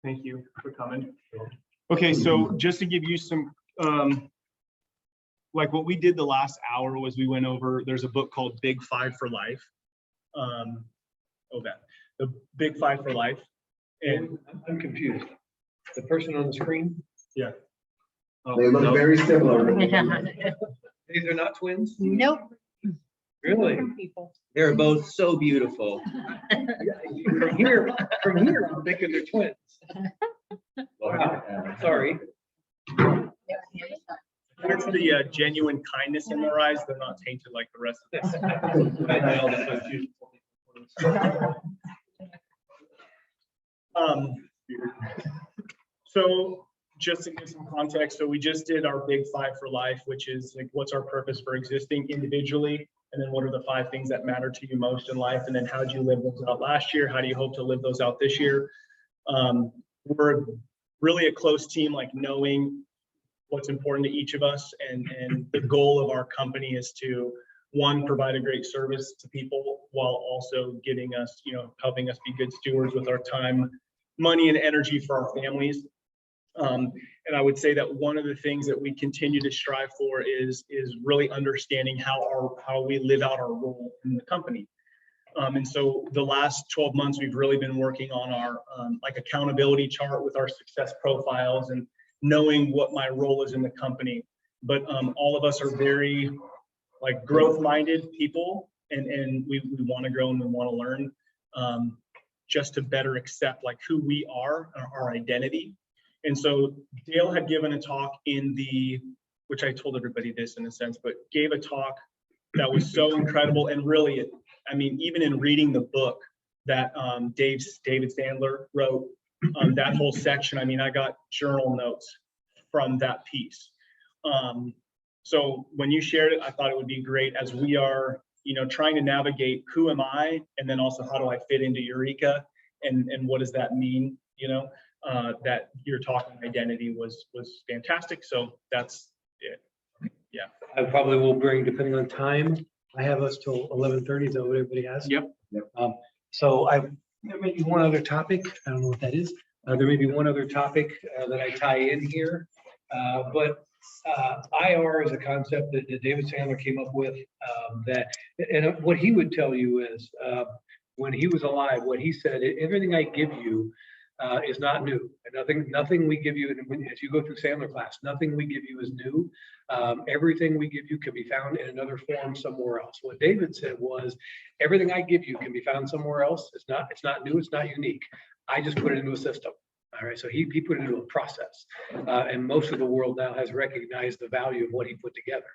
Thank you for coming. Okay, so just to give you some, like what we did the last hour was we went over, there's a book called Big Five for Life. The Big Five for Life. And I'm confused. The person on the screen? Yeah. Oh, They look no. very similar. These are not twins? Nope. Really? They're both so beautiful. From here, I'm thinking they're twins. Wow. Sorry. That's the genuine kindness in their eyes. They're not tainted like the rest of this. So just to give some context, so we just did our Big Five for Life, which is like, what's our purpose for existing individually? And then what are the 5 things that matter to you most in life? And then how did you live those out last year? How do you hope to live those out this year? We're really a close team, like knowing what's important to each of us. And the goal of our company is to, one, provide a great service to people while also getting us, helping us be good stewards with our time, money, and energy for our families. And I would say that one of the things that we continue to strive for is really understanding how we live out our role in the company. And so the last 12 months, we've really been working on our like accountability chart with our success profiles and knowing what my role is in the company. But all of us are very like growth-minded people, and we want to grow and we want to learn just to better accept like who we are, our identity. And so Dale had given a talk which I told everybody this in a sense, but gave a talk that was so incredible. And really, I mean, even in reading the book that David Sandler wrote, that whole section, I mean, I got journal notes from that piece. So when you shared it, I thought it would be great as we are, trying to navigate who am I, and then also how do I fit into Eureka, and what does that mean, that your talking identity was fantastic. So that's it. Yeah. I probably will bring, depending on time, I have us till 11:30. Is that what everybody has? Yep. So there may be one other topic. I don't know what that is. There may be one other topic that I tie in here, but IR is a concept that David Sandler came up with. And what he would tell you is, when he was alive, what he said: everything I give you is not new. And nothing we give you, as you go through Sandler class, nothing we give you is new. Everything we give you can be found in another form somewhere else. What David said was, everything I give you can be found somewhere else. It's not new, it's not unique. I just put it into a system. All right, so he put it into a process. And most of the world now has recognized the value of what he put together.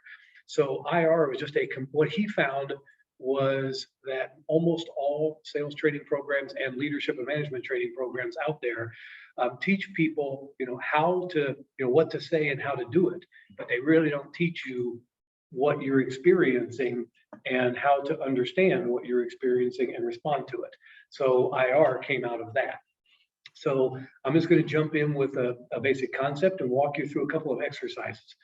So IR was just what he found was that almost all sales training programs and leadership and management training programs out there teach people, how to, what to say and how to do it, but they really don't teach you what you're experiencing and how to understand what you're experiencing and respond to it. So IR came out of that. So I'm just going to jump in with a basic concept and walk you through a couple of exercises.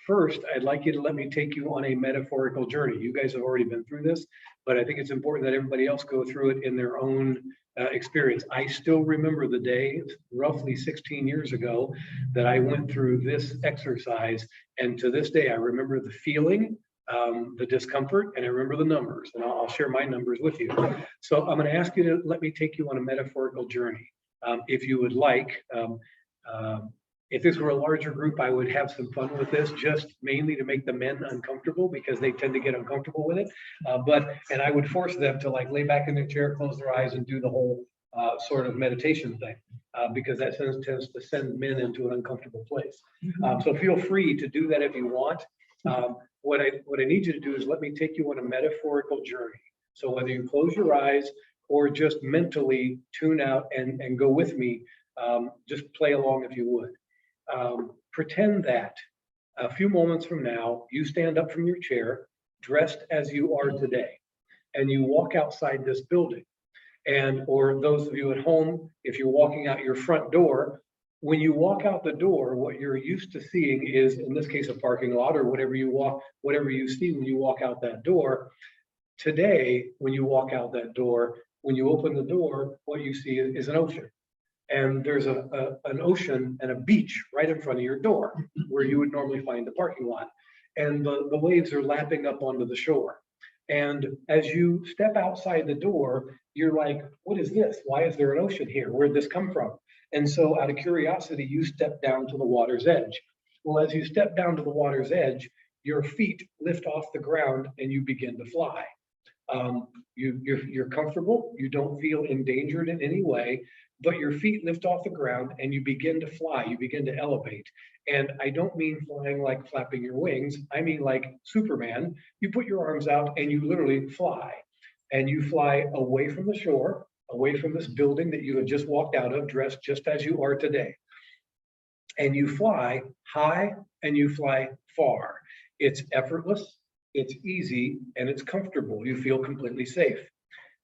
First, I'd like you to let me take you on a metaphorical journey. You guys have already been through this, but I think it's important that everybody else go through it in their own experience. I still remember the day, roughly 16 years ago, that I went through this exercise. And to this day, I remember the feeling, the discomfort, and I remember the numbers. And I'll share my numbers with you. So I'm going to ask you to let me take you on a metaphorical journey. If you would like, if this were a larger group, I would have some fun with this, just mainly to make the men uncomfortable because they tend to get uncomfortable with it. And I would force them to like lay back in their chair, close their eyes, and do the whole sort of meditation thing, because that tends to send men into an uncomfortable place. So feel free to do that if you want. What I need you to do is let me take you on a metaphorical journey. So whether you close your eyes or just mentally tune out and go with me, just play along if you would. Pretend that a few moments from now, you stand up from your chair, dressed as you are today, and you walk outside this building. Or those of you at home, if you're walking out your front door, when you walk out the door, what you're used to seeing is, in this case, a parking lot or whatever you see when you walk out that door. Today, when you walk out that door, when you open the door, what you see is an ocean. And there's an ocean and a beach right in front of your door where you would normally find the parking lot. And the waves are lapping up onto the shore. And as you step outside the door, you're like, what is this? Why is there an ocean here? Where'd this come from? And so out of curiosity, you step down to the water's edge. Well, as you step down to the water's edge, your feet lift off the ground and you begin to fly. You're comfortable, you don't feel endangered in any way, but your feet lift off the ground and you begin to fly, you begin to elevate. And I don't mean flying like flapping your wings, I mean like Superman. You put your arms out and you literally fly. And you fly away from the shore, away from this building that you had just walked out of, dressed just as you are today. And you fly high and you fly far. It's effortless, it's easy, and it's comfortable. You feel completely safe.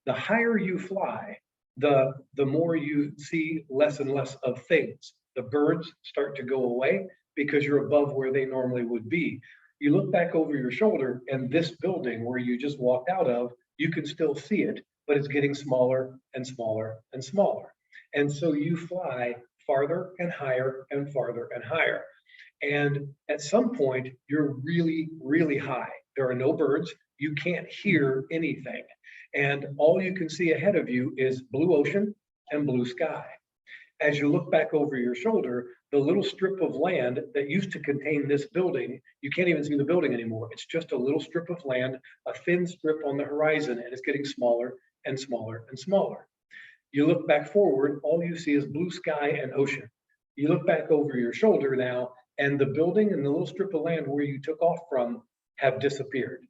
The higher you fly, the more you see less and less of things. The birds start to go away because you're above where they normally would be. You look back over your shoulder and this building where you just walked out of, you can still see it, but it's getting smaller and smaller and smaller. And so you fly farther and higher and farther and higher. And at some point, you're really, really high. There are no birds. You can't hear anything. And all you can see ahead of you is blue ocean and blue sky. As you look back over your shoulder, the little strip of land that used to contain this building, you can't even see the building anymore. It's just a little strip of land, a thin strip on the horizon, and it's getting smaller and smaller and smaller. You look back forward, all you see is blue sky and ocean. You look back over your shoulder now, and the building and the little strip of land where you took off from have disappeared.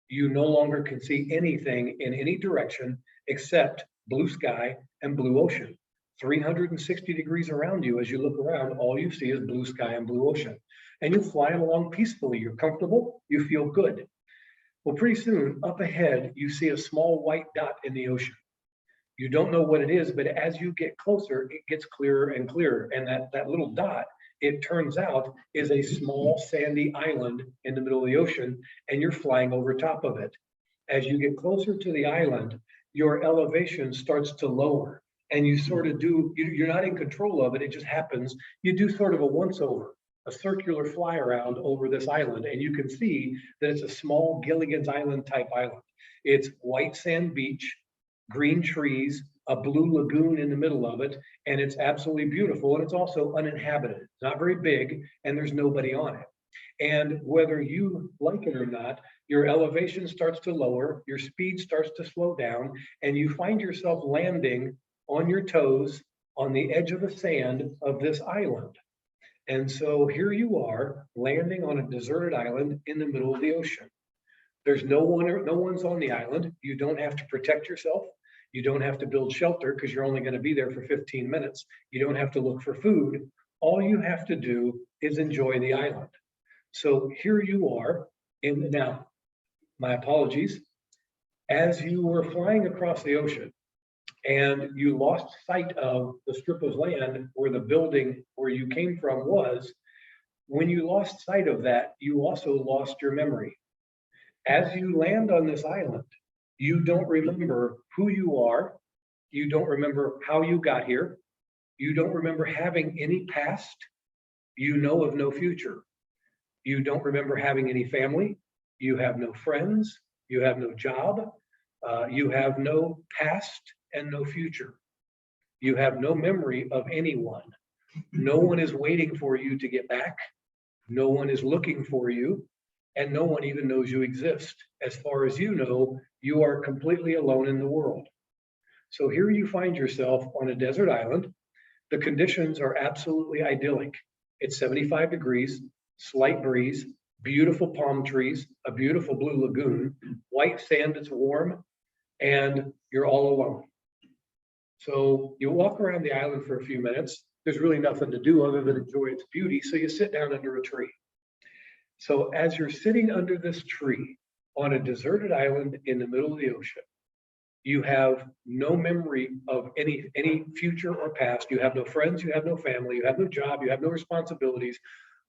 You no longer can see anything in any direction except blue sky and blue ocean. 360 degrees around you. As you look around, all you see is blue sky and blue ocean. And you're flying along peacefully. You're comfortable. You feel good. Well, pretty soon up ahead, you see a small white dot in the ocean. You don't know what it is, but as you get closer, it gets clearer and clearer. And that little dot, it turns out, is a small sandy island in the middle of the ocean, and you're flying over top of it. As you get closer to the island, your elevation starts to lower, and you sort of do, you're not in control of it, it just happens. You do sort of a once over, a circular fly around over this island, and you can see that it's a small Gilligan's Island type island. It's white sand beach, green trees, a blue lagoon in the middle of it, and it's absolutely beautiful, and it's also uninhabited. It's not very big, and there's nobody on it. And whether you like it or not, your elevation starts to lower, your speed starts to slow down, and you find yourself landing on your toes on the edge of the sand of this island. And so here you are landing on a deserted island in the middle of the ocean. There's no one's on the island. You don't have to protect yourself. You don't have to build shelter because you're only going to be there for 15 minutes. You don't have to look for food. All you have to do is enjoy the island. So here you are. And now, my apologies. As you were flying across the ocean and you lost sight of the strip of land where the building where you came from was, when you lost sight of that, you also lost your memory. As you land on this island, you don't remember who you are. You don't remember how you got here. You don't remember having any past. You know of no future. You don't remember having any family. You have no friends. You have no job. You have no past and no future. You have no memory of anyone. No one is waiting for you to get back. No one is looking for you. And no one even knows you exist. As far as you know, you are completely alone in the world. So here you find yourself on a desert island. The conditions are absolutely idyllic. It's 75 degrees, slight breeze, beautiful palm trees, a beautiful blue lagoon, white sand that's warm, and you're all alone. So you walk around the island for a few minutes. There's really nothing to do other than enjoy its beauty. So you sit down under a tree. So as you're sitting under this tree on a deserted island in the middle of the ocean, you have no memory of any future or past. You have no friends, you have no family, you have no job, you have no responsibilities.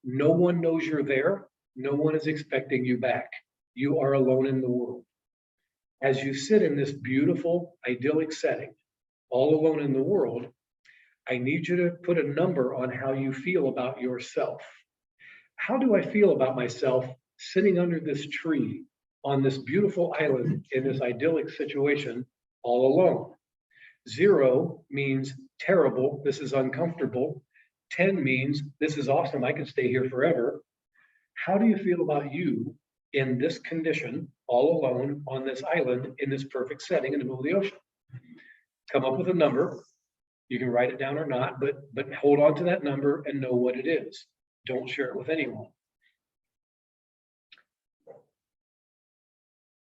No one knows you're there. No one is expecting you back. You are alone in the world. As you sit in this beautiful, idyllic setting, all alone in the world, I need you to put a number on how you feel about yourself. How do I feel about myself sitting under this tree on this beautiful island in this idyllic situation all alone? 0 means terrible, this is uncomfortable. 10 means this is awesome, I could stay here forever. How do you feel about you in this condition, all alone on this island in this perfect setting in the middle of the ocean? Come up with a number. You can write it down or not, but hold on to that number and know what it is. Don't share it with anyone.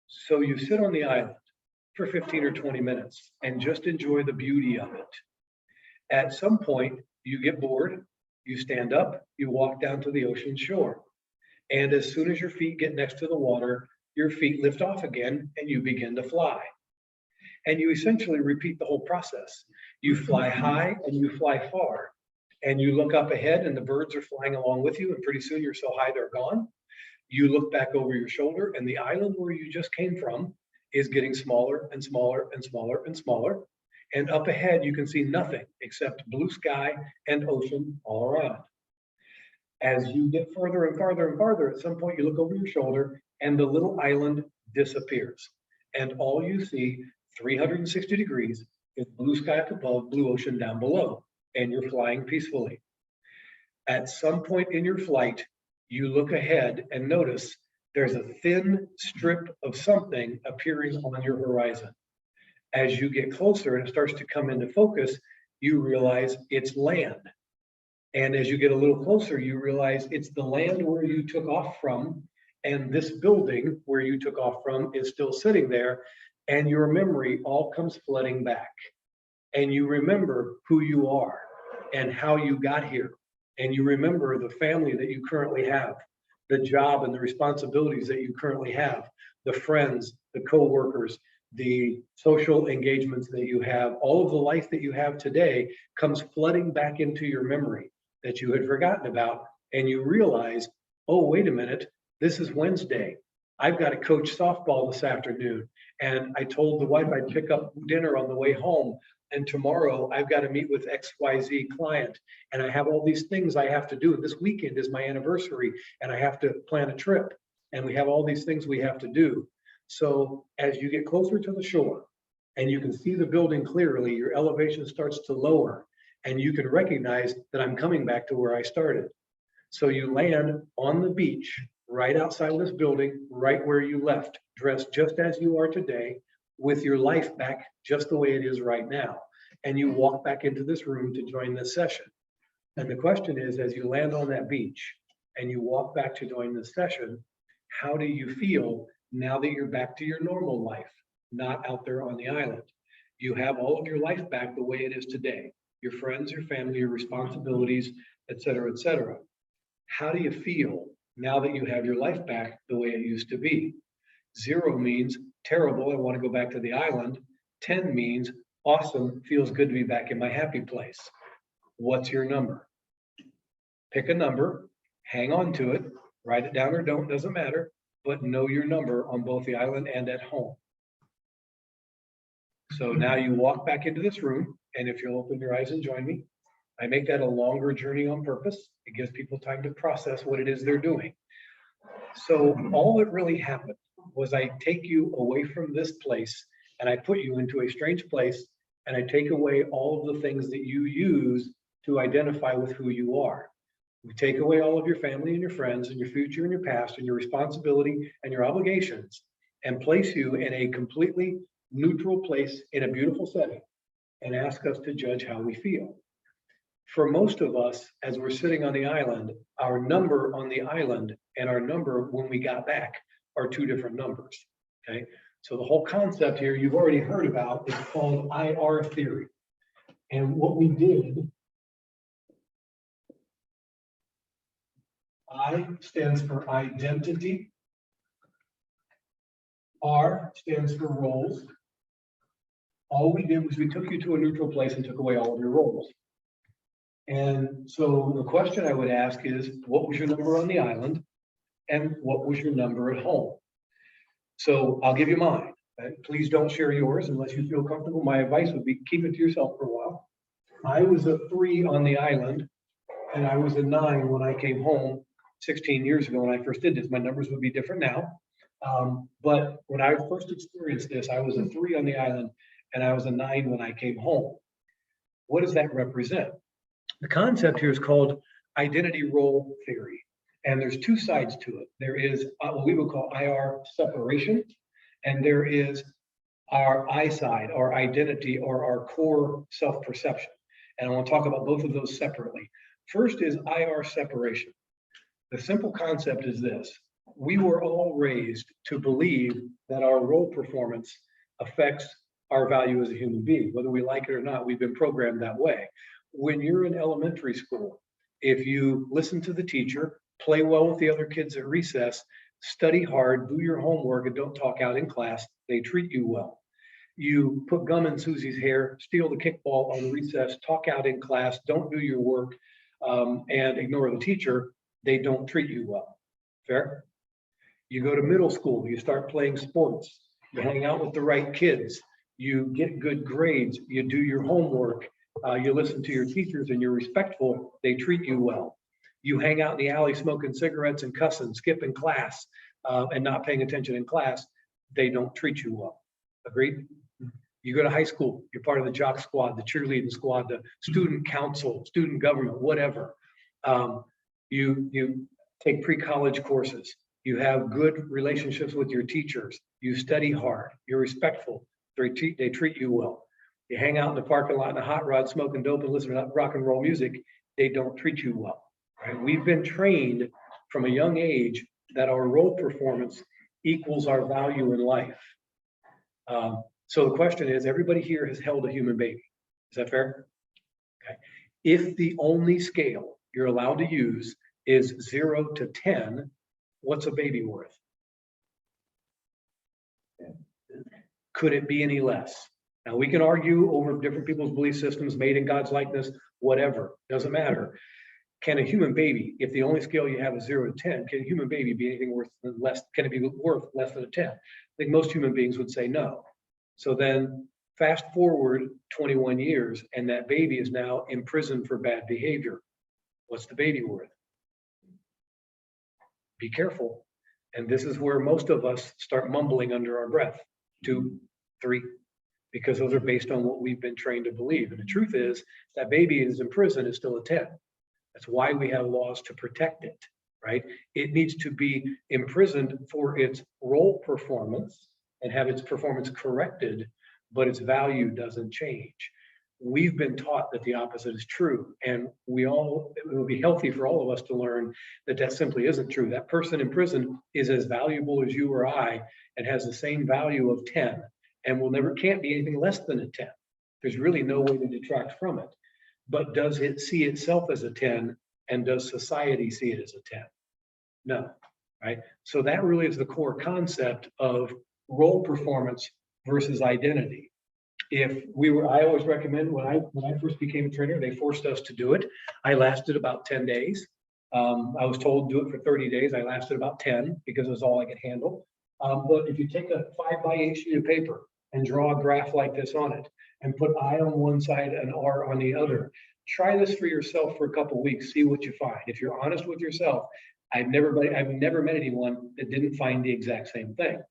So you sit on the island for 15 or 20 minutes and just enjoy the beauty of it. At some point, you get bored, you stand up, you walk down to the ocean shore. And as soon as your feet get next to the water, your feet lift off again and you begin to fly. And you essentially repeat the whole process. You fly high and you fly far. And you look up ahead and the birds are flying along with you, and pretty soon you're so high they're gone. You look back over your shoulder and the island where you just came from is getting smaller and smaller and smaller and smaller. And up ahead, you can see nothing except blue sky and ocean all around. As you get further and farther and farther, at some point you look over your shoulder and the little island disappears. And all you see 360 degrees is blue sky up above, blue ocean down below, and you're flying peacefully. At some point in your flight, you look ahead and notice there's a thin strip of something appearing on your horizon. As you get closer and it starts to come into focus, you realize it's land. And as you get a little closer, you realize it's the land where you took off from, and this building where you took off from is still sitting there, and your memory all comes flooding back. And you remember who you are and how you got here. And you remember the family that you currently have, the job and the responsibilities that you currently have, the friends, the co-workers, the social engagements that you have. All of the life that you have today comes flooding back into your memory that you had forgotten about. And you realize, oh, wait a minute, this is Wednesday. I've got to coach softball this afternoon. And I told the wife I'd pick up dinner on the way home. And tomorrow I've got to meet with XYZ client. And I have all these things I have to do. This weekend is my anniversary and I have to plan a trip. And we have all these things we have to do. So as you get closer to the shore and you can see the building clearly, your elevation starts to lower and you can recognize that I'm coming back to where I started. So you land on the beach right outside of this building, right where you left, dressed just as you are today, with your life back just the way it is right now. And you walk back into this room to join this session. And the question is, as you land on that beach and you walk back to join this session, how do you feel now that you're back to your normal life, not out there on the island? You have all of your life back the way it is today, your friends, your family, your responsibilities, et cetera, et cetera. How do you feel now that you have your life back the way it used to be? 0 means terrible, I want to go back to the island. 10 means awesome, feels good to be back in my happy place. What's your number? Pick a number, hang on to it, write it down or don't, doesn't matter, but know your number on both the island and at home. So now you walk back into this room, and if you'll open your eyes and join me, I make that a longer journey on purpose. It gives people time to process what it is they're doing. So all that really happened was I take you away from this place and I put you into a strange place and I take away all of the things that you use to identify with who you are. We take away all of your family and your friends and your future and your past and your responsibility and your obligations and place you in a completely neutral place in a beautiful setting and ask us to judge how we feel. For most of us, as we're sitting on the island, our number on the island and our number when we got back are 2 different numbers, okay? So the whole concept here you've already heard about is called IR theory. And what we did, I stands for identity, R stands for roles. All we did was we took you to a neutral place and took away all of your roles. And so the question I would ask is, what was your number on the island? And what was your number at home? So I'll give you mine. Please don't share yours unless you feel comfortable. My advice would be keep it to yourself for a while. I was a 3 on the island, and I was a 9 when I came home 16 years ago when I first did this. My numbers would be different now. But when I first experienced this, I was a 3 on the island, and I was a 9 when I came home. What does that represent? The concept here is called identity role theory. And there's 2 sides to it. There is what we would call IR separation, and there is our I side, our identity, or our core self-perception. And I want to talk about both of those separately. First is IR separation. The simple concept is this. We were all raised to believe that our role performance affects our value as a human being. Whether we like it or not, we've been programmed that way. When you're in elementary school, if you listen to the teacher, play well with the other kids at recess, study hard, do your homework, and don't talk out in class, they treat you well. You put gum in Susie's hair, steal the kickball on recess, talk out in class, don't do your work, and ignore the teacher, they don't treat you well. Fair? You go to middle school, you start playing sports, you hang out with the right kids, you get good grades, you do your homework, you listen to your teachers and you're respectful, they treat you well. You hang out in the alley smoking cigarettes and cussing, skipping class, and not paying attention in class, they don't treat you well. Agreed? You go to high school, you're part of the jock squad, the cheerleading squad, the student council, student government, whatever. You take pre-college courses. You have good relationships with your teachers. You study hard. You're respectful. They treat you well. You hang out in the parking lot in a hot rod, smoking dope and listening to rock and roll music. They don't treat you well. Right? We've been trained from a young age that our role performance equals our value in life. So the question is, everybody here has held a human baby. Is that fair? Okay. If the only scale you're allowed to use is 0 to 10, what's a baby worth? Could it be any less? Now we can argue over different people's belief systems, made in God's likeness, whatever, doesn't matter. Can a human baby, if the only scale you have is 0 to 10, can a human baby be anything worth less? Can it be worth less than a 10? I think most human beings would say no. So then fast forward 21 years and that baby is now imprisoned for bad behavior. What's the baby worth? Be careful. And this is where most of us start mumbling under our breath. 2, 3, because those are based on what we've been trained to believe. And the truth is that baby is in prison is still a 10. That's why we have laws to protect it, right? It needs to be imprisoned for its role performance and have its performance corrected, but its value doesn't change. We've been taught that the opposite is true, and it will be healthy for all of us to learn that that simply isn't true. That person in prison is as valuable as you or I and has the same value of 10 and can't be anything less than a 10. There's really no way to detract from it. But does it see itself as a 10, and does society see it as a 10? No, right? So that really is the core concept of role performance versus identity. I always recommend when I first became a trainer, they forced us to do it. I lasted about 10 days. I was told do it for 30 days. I lasted about 10 because it was all I could handle. But if you take a 5x8 sheet of paper and draw a graph like this on it and put I on one side and R on the other, try this for yourself for a couple of weeks, see what you find. If you're honest with yourself, I've never met anyone that didn't find the exact same thing.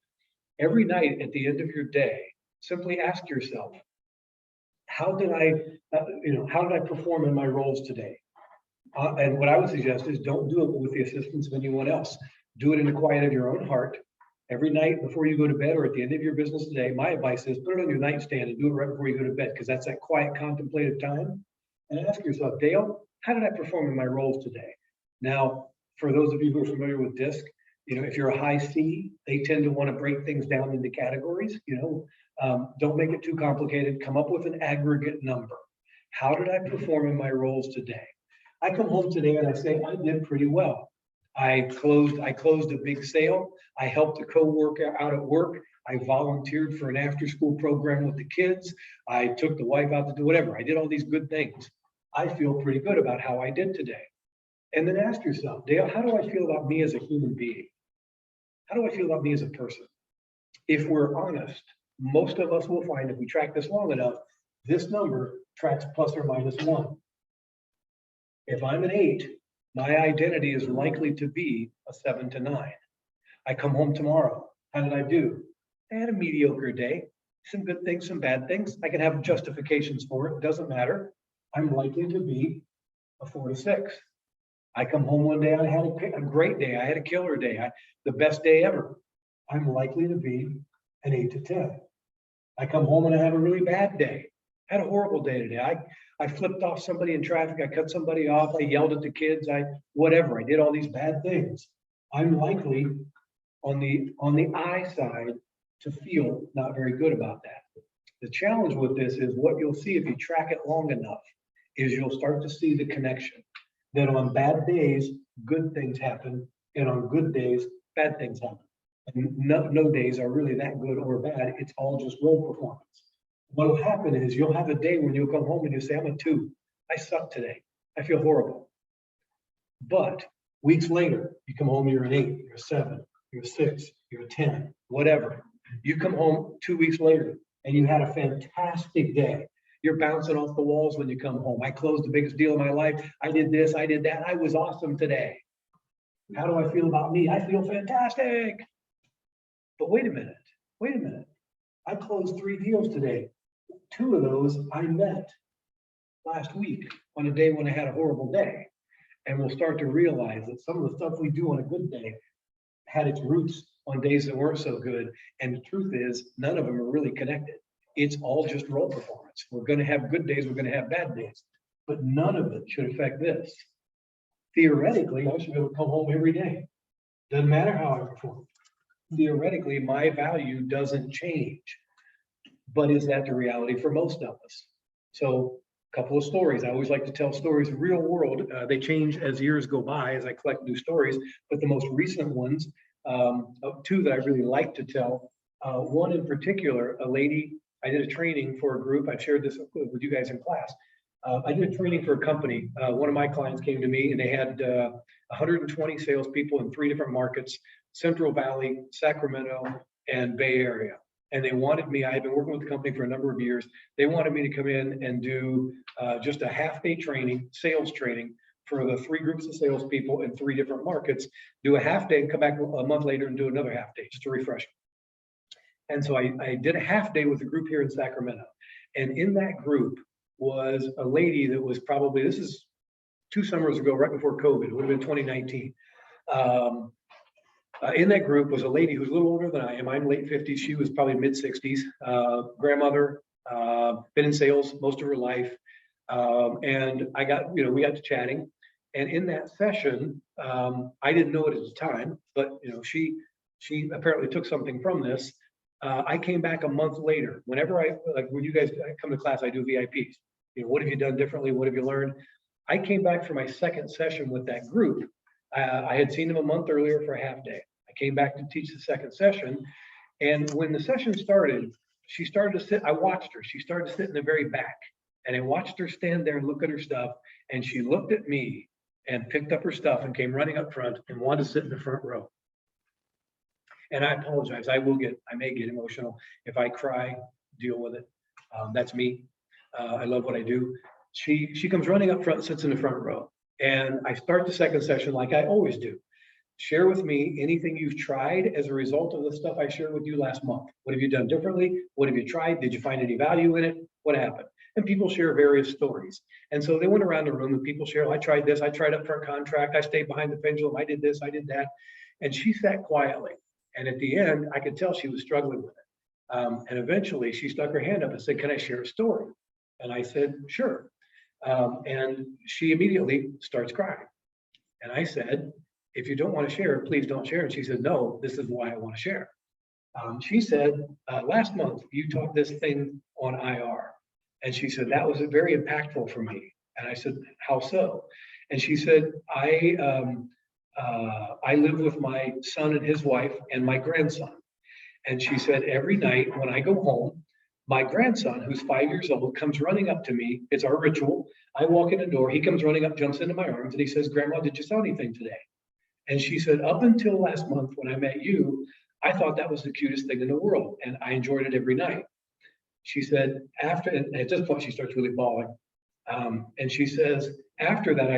Every night at the end of your day, simply ask yourself, how did I perform in my roles today? And what I would suggest is don't do it with the assistance of anyone else. Do it in the quiet of your own heart. Every night before you go to bed or at the end of your business day, my advice is put it on your nightstand and do it right before you go to bed, because that's that quiet contemplative time. And ask yourself, Dale, how did I perform in my roles today? Now, for those of you who are familiar with DISC, if you're a high C, they tend to want to break things down into categories. Don't make it too complicated. Come up with an aggregate number. How did I perform in my roles today? I come home today and I say, I did pretty well. I closed a big sale. I helped a coworker out at work. I volunteered for an after-school program with the kids. I took the wife out to do whatever. I did all these good things. I feel pretty good about how I did today. And then ask yourself, Dale, how do I feel about me as a human being? How do I feel about me as a person? If we're honest, most of us will find if we track this long enough, this number tracks plus or minus 1. If I'm an 8, my identity is likely to be a 7 to 9. I come home tomorrow. How did I do? I had a mediocre day. Some good things, some bad things. I can have justifications for it. Doesn't matter. I'm likely to be a 4 to 6. I come home one day, I had a great day. I had a killer day. The best day ever. I'm likely to be an 8 to 10. I come home and I have a really bad day. I had a horrible day today. I flipped off somebody in traffic. I cut somebody off. I yelled at the kids. Whatever. I did all these bad things. I'm likely on the I side to feel not very good about that. The challenge with this is what you'll see if you track it long enough is you'll start to see the connection that on bad days, good things happen, and on good days, bad things happen. And no days are really that good or bad. It's all just role performance. What will happen is you'll have a day when you'll come home and you say, I'm a 2. I suck today. I feel horrible. But weeks later, you come home, you're an 8, you're a 7, you're a 6, you're a 10, whatever. You come home 2 weeks later and you had a fantastic day. You're bouncing off the walls when you come home. I closed the biggest deal of my life. I did this, I did that. I was awesome today. How do I feel about me? I feel fantastic. But wait a minute. I closed 3 deals today. 2 of those I met last week on a day when I had a horrible day. And we'll start to realize that some of the stuff we do on a good day had its roots on days that weren't so good. And the truth is, none of them are really connected. It's all just role performance. We're going to have good days, we're going to have bad days, but none of it should affect this. Theoretically, I should be able to come home every day. Doesn't matter how I perform. Theoretically, my value doesn't change. But is that the reality for most of us? So a couple of stories. I always like to tell stories, real world. They change as years go by, as I collect new stories, but the most recent ones, 2 that I really like to tell. One in particular, a lady, I did a training for a group. I've shared this with you guys in class. I did a training for a company. One of my clients came to me and they had 120 salespeople in 3 different markets, Central Valley, Sacramento, and Bay Area. And they wanted me, I had been working with the company for a number of years. They wanted me to come in and do just a half-day training, sales training for the 3 groups of salespeople in 3 different markets, do a half day and come back a month later and do another half day, just to refresh. And so I did a half day with a group here in Sacramento. And in that group was a lady that was probably, this is 2 summers ago, right before COVID, it would have been 2019. In that group was a lady who's a little older than I am. I'm late 50s. She was probably mid 60s. Grandmother, been in sales most of her life. And I got, we got to chatting. And in that session, I didn't know it at the time, but she apparently took something from this. I came back a month later. Whenever when you guys come to class, I do VIPs. What have you done differently? What have you learned? I came back for my second session with that group. I had seen them a month earlier for a half day. I came back to teach the second session. And when the session started, she started to sit, I watched her. She started to sit in the very back. And I watched her stand there and look at her stuff. And she looked at me and picked up her stuff and came running up front and wanted to sit in the front row. And I apologize. I may get emotional. If I cry, deal with it. That's me. I love what I do. She comes running up front and sits in the front row. And I start the second session like I always do. Share with me anything you've tried as a result of the stuff I shared with you last month. What have you done differently? What have you tried? Did you find any value in it? What happened? And people share various stories. And so they went around the room and people share, I tried this, I tried upfront contract, I stayed behind the pendulum, I did this, I did that. And she sat quietly. And at the end, I could tell she was struggling with it. And eventually she stuck her hand up and said, can I share a story? And I said, sure. And she immediately starts crying. And I said, if you don't want to share, please don't share. And she said, no, this is why I want to share. She said, last month, you taught this thing on IR. And she said, that was very impactful for me. And I said, how so? And she said, I live with my son and his wife and my grandson. And she said, every night when I go home, my grandson, who's 5 years old, comes running up to me. It's our ritual. I walk in the door. He comes running up, jumps into my arms, and he says, Grandma, did you sell anything today? And she said, up until last month when I met you, I thought that was the cutest thing in the world, and I enjoyed it every night. She said, after, and at this point, she starts really bawling. And she says, after that,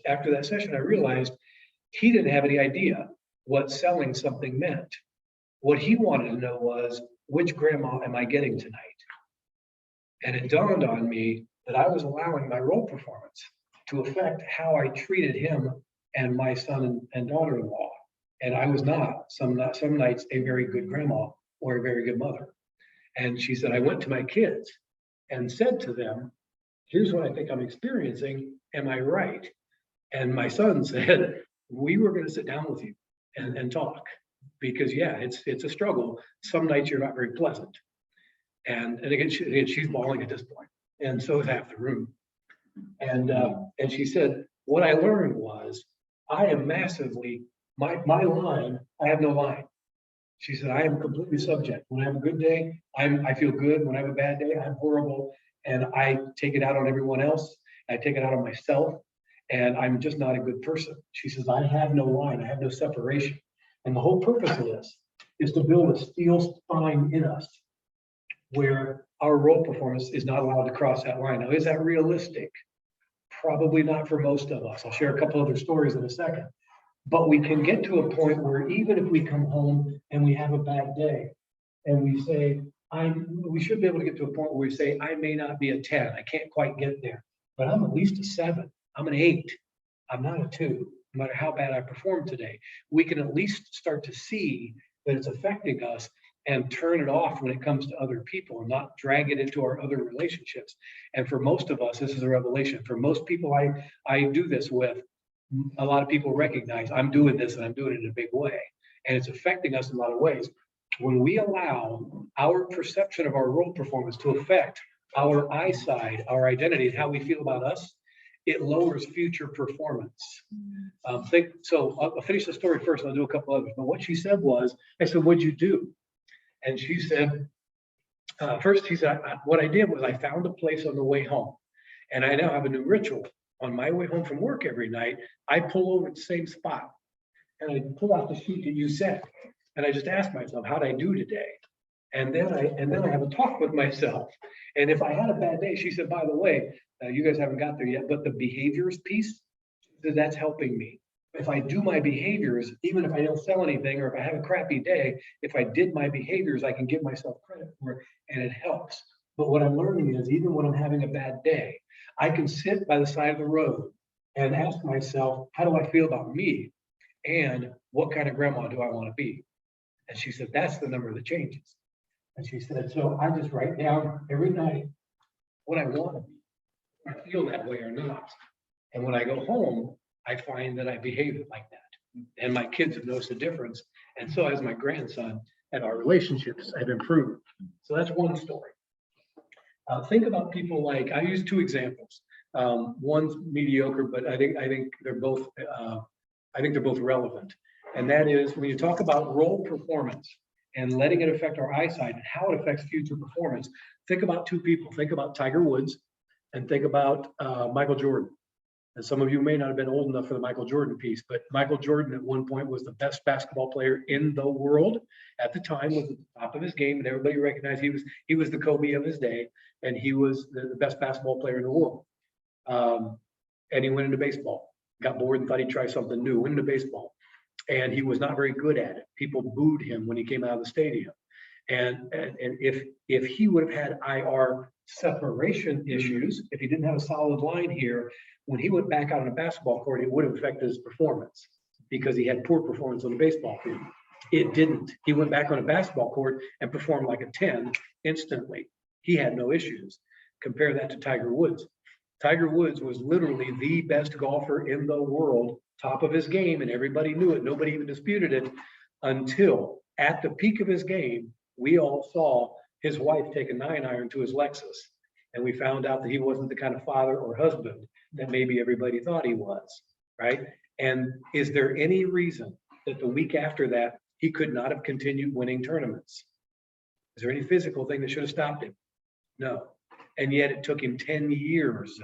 after that session, I realized he didn't have any idea what selling something meant. What he wanted to know was, which grandma am I getting tonight? And it dawned on me that I was allowing my role performance to affect how I treated him and my son and daughter-in-law. And I was not some nights a very good grandma or a very good mother. And she said, I went to my kids and said to them, here's what I think I'm experiencing. Am I right? And my son said, we were going to sit down with you and talk, because yeah, it's a struggle. Some nights you're not very pleasant. And again, she's bawling at this point, and so is half the room. And she said, what I learned was, I am massively, my line, I have no line. She said, I am completely subject. When I have a good day, I feel good. When I have a bad day, I'm horrible. And I take it out on everyone else. I take it out on myself. And I'm just not a good person. She says, I have no line. I have no separation. And the whole purpose of this is to build a steel spine in us where our role performance is not allowed to cross that line. Now, is that realistic? Probably not for most of us. I'll share a couple other stories in a second. But we can get to a point where even if we come home and we have a bad day and we say, we should be able to get to a point where we say, I may not be a 10, I can't quite get there, but I'm at least a 7, I'm an 8, I'm not a 2, no matter how bad I perform today. We can at least start to see that it's affecting us and turn it off when it comes to other people and not drag it into our other relationships. And for most of us, this is a revelation. For most people I do this with, a lot of people recognize I'm doing this and I'm doing it in a big way. And it's affecting us in a lot of ways. When we allow our perception of our role performance to affect our I side, our identity, and how we feel about us, it lowers future performance. I'll finish the story first, and I'll do a couple others. But what she said was, I said, what'd you do? And she said, first, she said, what I did was I found a place on the way home. And I now have a new ritual. On my way home from work every night, I pull over at the same spot and I pull out the sheet that you said. And I just ask myself, how'd I do today? And then I have a talk with myself. And if I had a bad day, she said, by the way, you guys haven't got there yet, but the behaviors piece, that's helping me. If I do my behaviors, even if I don't sell anything, or if I have a crappy day, if I did my behaviors, I can give myself credit for it, and it helps. But what I'm learning is, even when I'm having a bad day, I can sit by the side of the road and ask myself, how do I feel about me? And what kind of grandma do I want to be? And she said, that's the number that changes. And she said, so I just write down every night what I want to be. I feel that way or not. And when I go home, I find that I behave like that. And my kids have noticed a difference. And so has my grandson, and our relationships have improved. So that's one story. Think about people like, I use 2 examples. One's mediocre, but I think they're both relevant. And that is, when you talk about role performance and letting it affect our eyesight and how it affects future performance, think about 2 people. Think about Tiger Woods and think about Michael Jordan. And some of you may not have been old enough for the Michael Jordan piece, but Michael Jordan at one point was the best basketball player in the world at the time, was at the top of his game, and everybody recognized he was the Kobe of his day, and he was the best basketball player in the world. And he went into baseball, got bored and thought he'd try something new, went into baseball, and he was not very good at it. People booed him when he came out of the stadium. And if he would have had IR separation issues, if he didn't have a solid line here, when he went back out on a basketball court, it would have affected his performance because he had poor performance on the baseball field. It didn't. He went back on a basketball court and performed like a 10 instantly. He had no issues. Compare that to Tiger Woods. Tiger Woods was literally the best golfer in the world, top of his game, and everybody knew it. Nobody even disputed it until at the peak of his game, we all saw his wife take a 9-iron to his Lexus. And we found out that he wasn't the kind of father or husband that maybe everybody thought he was, right? And is there any reason that the week after that, he could not have continued winning tournaments? Is there any physical thing that should have stopped him? No. And yet it took him 10 years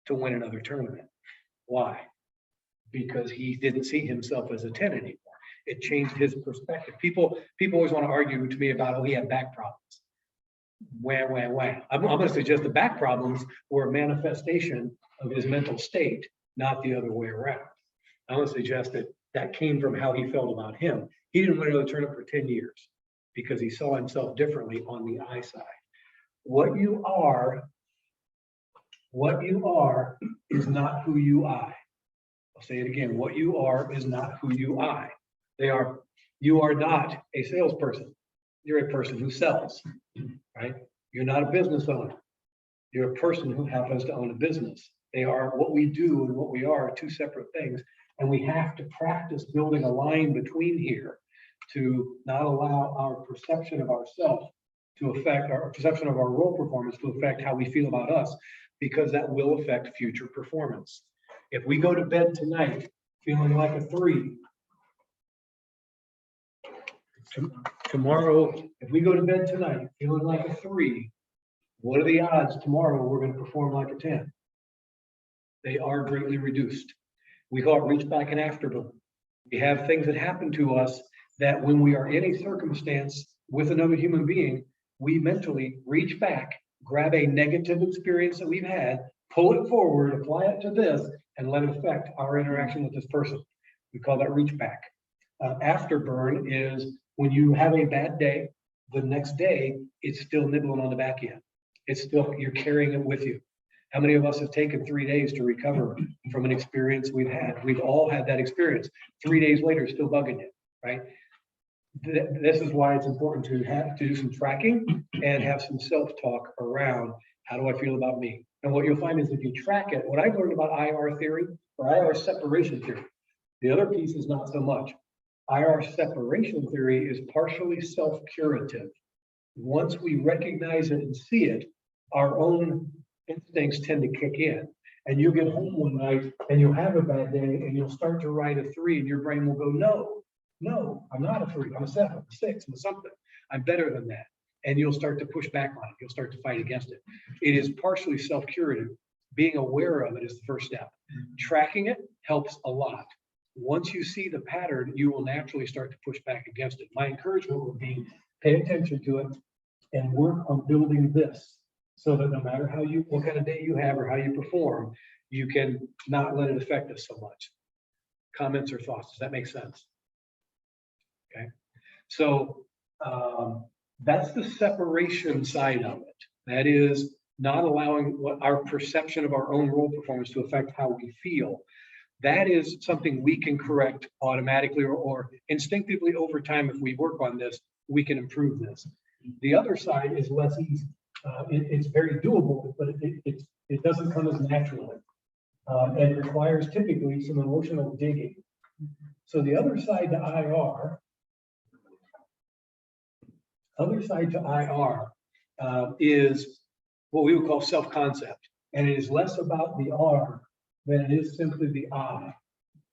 to win another tournament. Why? Because he didn't see himself as a 10 anymore. It changed his perspective. People always want to argue to me about, oh, he had back problems. Wah. I'm going to suggest the back problems were a manifestation of his mental state, not the other way around. I'm going to suggest that that came from how he felt about him. He didn't want to go to turnip for 10 years because he saw himself differently on the I side. What you are is not who you I. I'll say it again. What you are is not who you I. You are not a salesperson. You're a person who sells, right? You're not a business owner. You're a person who happens to own a business. They are what we do and what we are two separate things. And we have to practice building a line between here to not allow our perception of ourselves to affect our perception of our role performance to affect how we feel about us, because that will affect future performance. If we go to bed tonight feeling like a 3, tomorrow, if we go to bed tonight feeling like a 3, what are the odds tomorrow we're going to perform like a 10? They are greatly reduced. We call it reach back and afterburn. We have things that happen to us that when we are in a circumstance with another human being, we mentally reach back, grab a negative experience that we've had, pull it forward, apply it to this, and let it affect our interaction with this person. We call that reach back. Afterburn is when you have a bad day, the next day, it's still nibbling on the back end. It's still, you're carrying it with you. How many of us have taken 3 days to recover from an experience we've had? We've all had that experience. 3 days later, still bugging you, right? This is why it's important to do some tracking and have some self-talk around how do I feel about me? And what you'll find is if you track it, what I've learned about IR theory or IR separation theory, the other piece is not so much. IR separation theory is partially self-curative. Once we recognize it and see it, our own instincts tend to kick in. And you'll get home one night and you'll have a bad day and you'll start to write a 3 and your brain will go, no, I'm not a 3, I'm a 7, I'm a 6, I'm a something. I'm better than that. And you'll start to push back on it. You'll start to fight against it. It is partially self-curative. Being aware of it is the first step. Tracking it helps a lot. Once you see the pattern, you will naturally start to push back against it. My encouragement would be pay attention to it and work on building this so that no matter what kind of day you have or how you perform, you can not let it affect us so much. Comments or thoughts? Does that make sense? Okay. So that's the separation side of it. That is not allowing what our perception of our own role performance to affect how we feel. That is something we can correct automatically or instinctively over time. If we work on this, we can improve this. The other side is less easy. It's very doable, but it doesn't come as naturally and requires typically some emotional digging. So the other side to IR is what we would call self-concept. And it is less about the R than it is simply the I.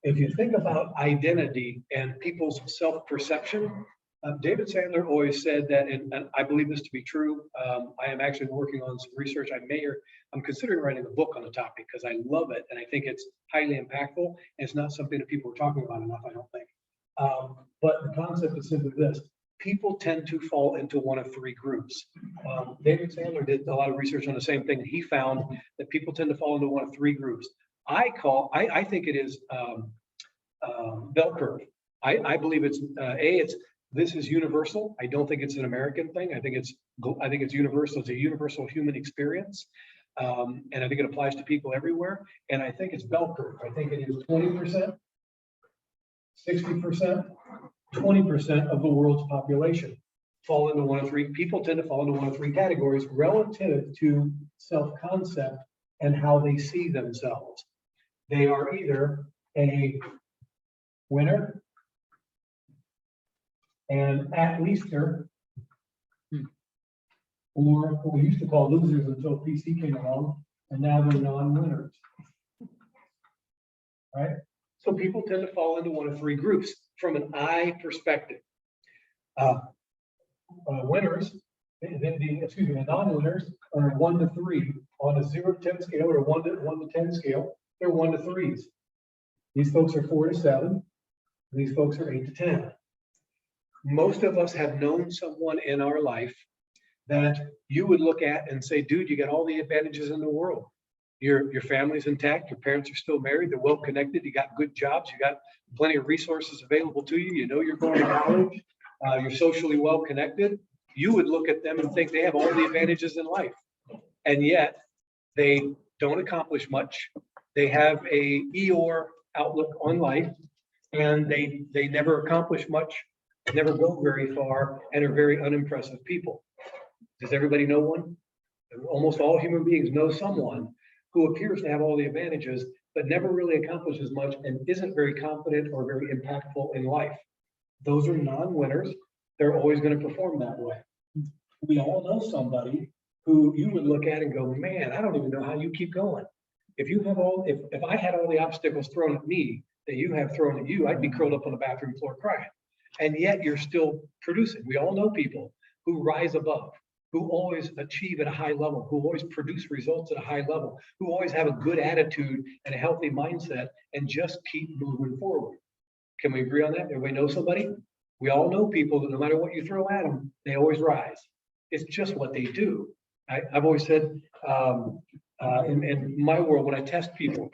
If you think about identity and people's self-perception, David Sandler always said that, and I believe this to be true. I am actually working on some research. I'm considering writing a book on the topic because I love it and I think it's highly impactful. And it's not something that people are talking about enough, I don't think. But the concept is simply this: people tend to fall into one of 3 groups. David Sandler did a lot of research on the same thing. He found that people tend to fall into one of 3 groups. I think it is bell curve. I believe it's this is universal. I don't think it's an American thing. I think it's universal. It's a universal human experience. And I think it applies to people everywhere. And I think it's bell curve. I think it is 20%, 60%, 20% of the world's population fall into one of 3. People tend to fall into one of 3 categories relative to self-concept and how they see themselves. They are either a winner, an at-leaster, or what we used to call losers until PC came along, and now they're non-winners. Right? So people tend to fall into one of 3 groups from an I perspective. Winners, the non-winners are 1 to 3 on a 0 to 10 scale or a 1 to 10 scale. They're 1 to 3s. These folks are 4 to 7. These folks are 8 to 10. Most of us have known someone in our life that you would look at and say, dude, you got all the advantages in the world. Your family's intact, your parents are still married, they're well connected, you got good jobs, you got plenty of resources available to you, you know you're going to college, you're socially well connected. You would look at them and think they have all the advantages in life. And yet they don't accomplish much. They have a Eeyore outlook on life, and they never accomplish much, never go very far, and are very unimpressive people. Does everybody know one? Almost all human beings know someone who appears to have all the advantages, but never really accomplishes much and isn't very confident or very impactful in life. Those are non-winners. They're always going to perform that way. We all know somebody who you would look at and go, man, I don't even know how you keep going. If you have if I had all the obstacles thrown at me that you have thrown at you, I'd be curled up on the bathroom floor crying. And yet you're still producing. We all know people who rise above, who always achieve at a high level, who always produce results at a high level, who always have a good attitude and a healthy mindset and just keep moving forward. Can we agree on that? Everybody know somebody? We all know people that no matter what you throw at them, they always rise. It's just what they do. I've always said in my world, when I test people,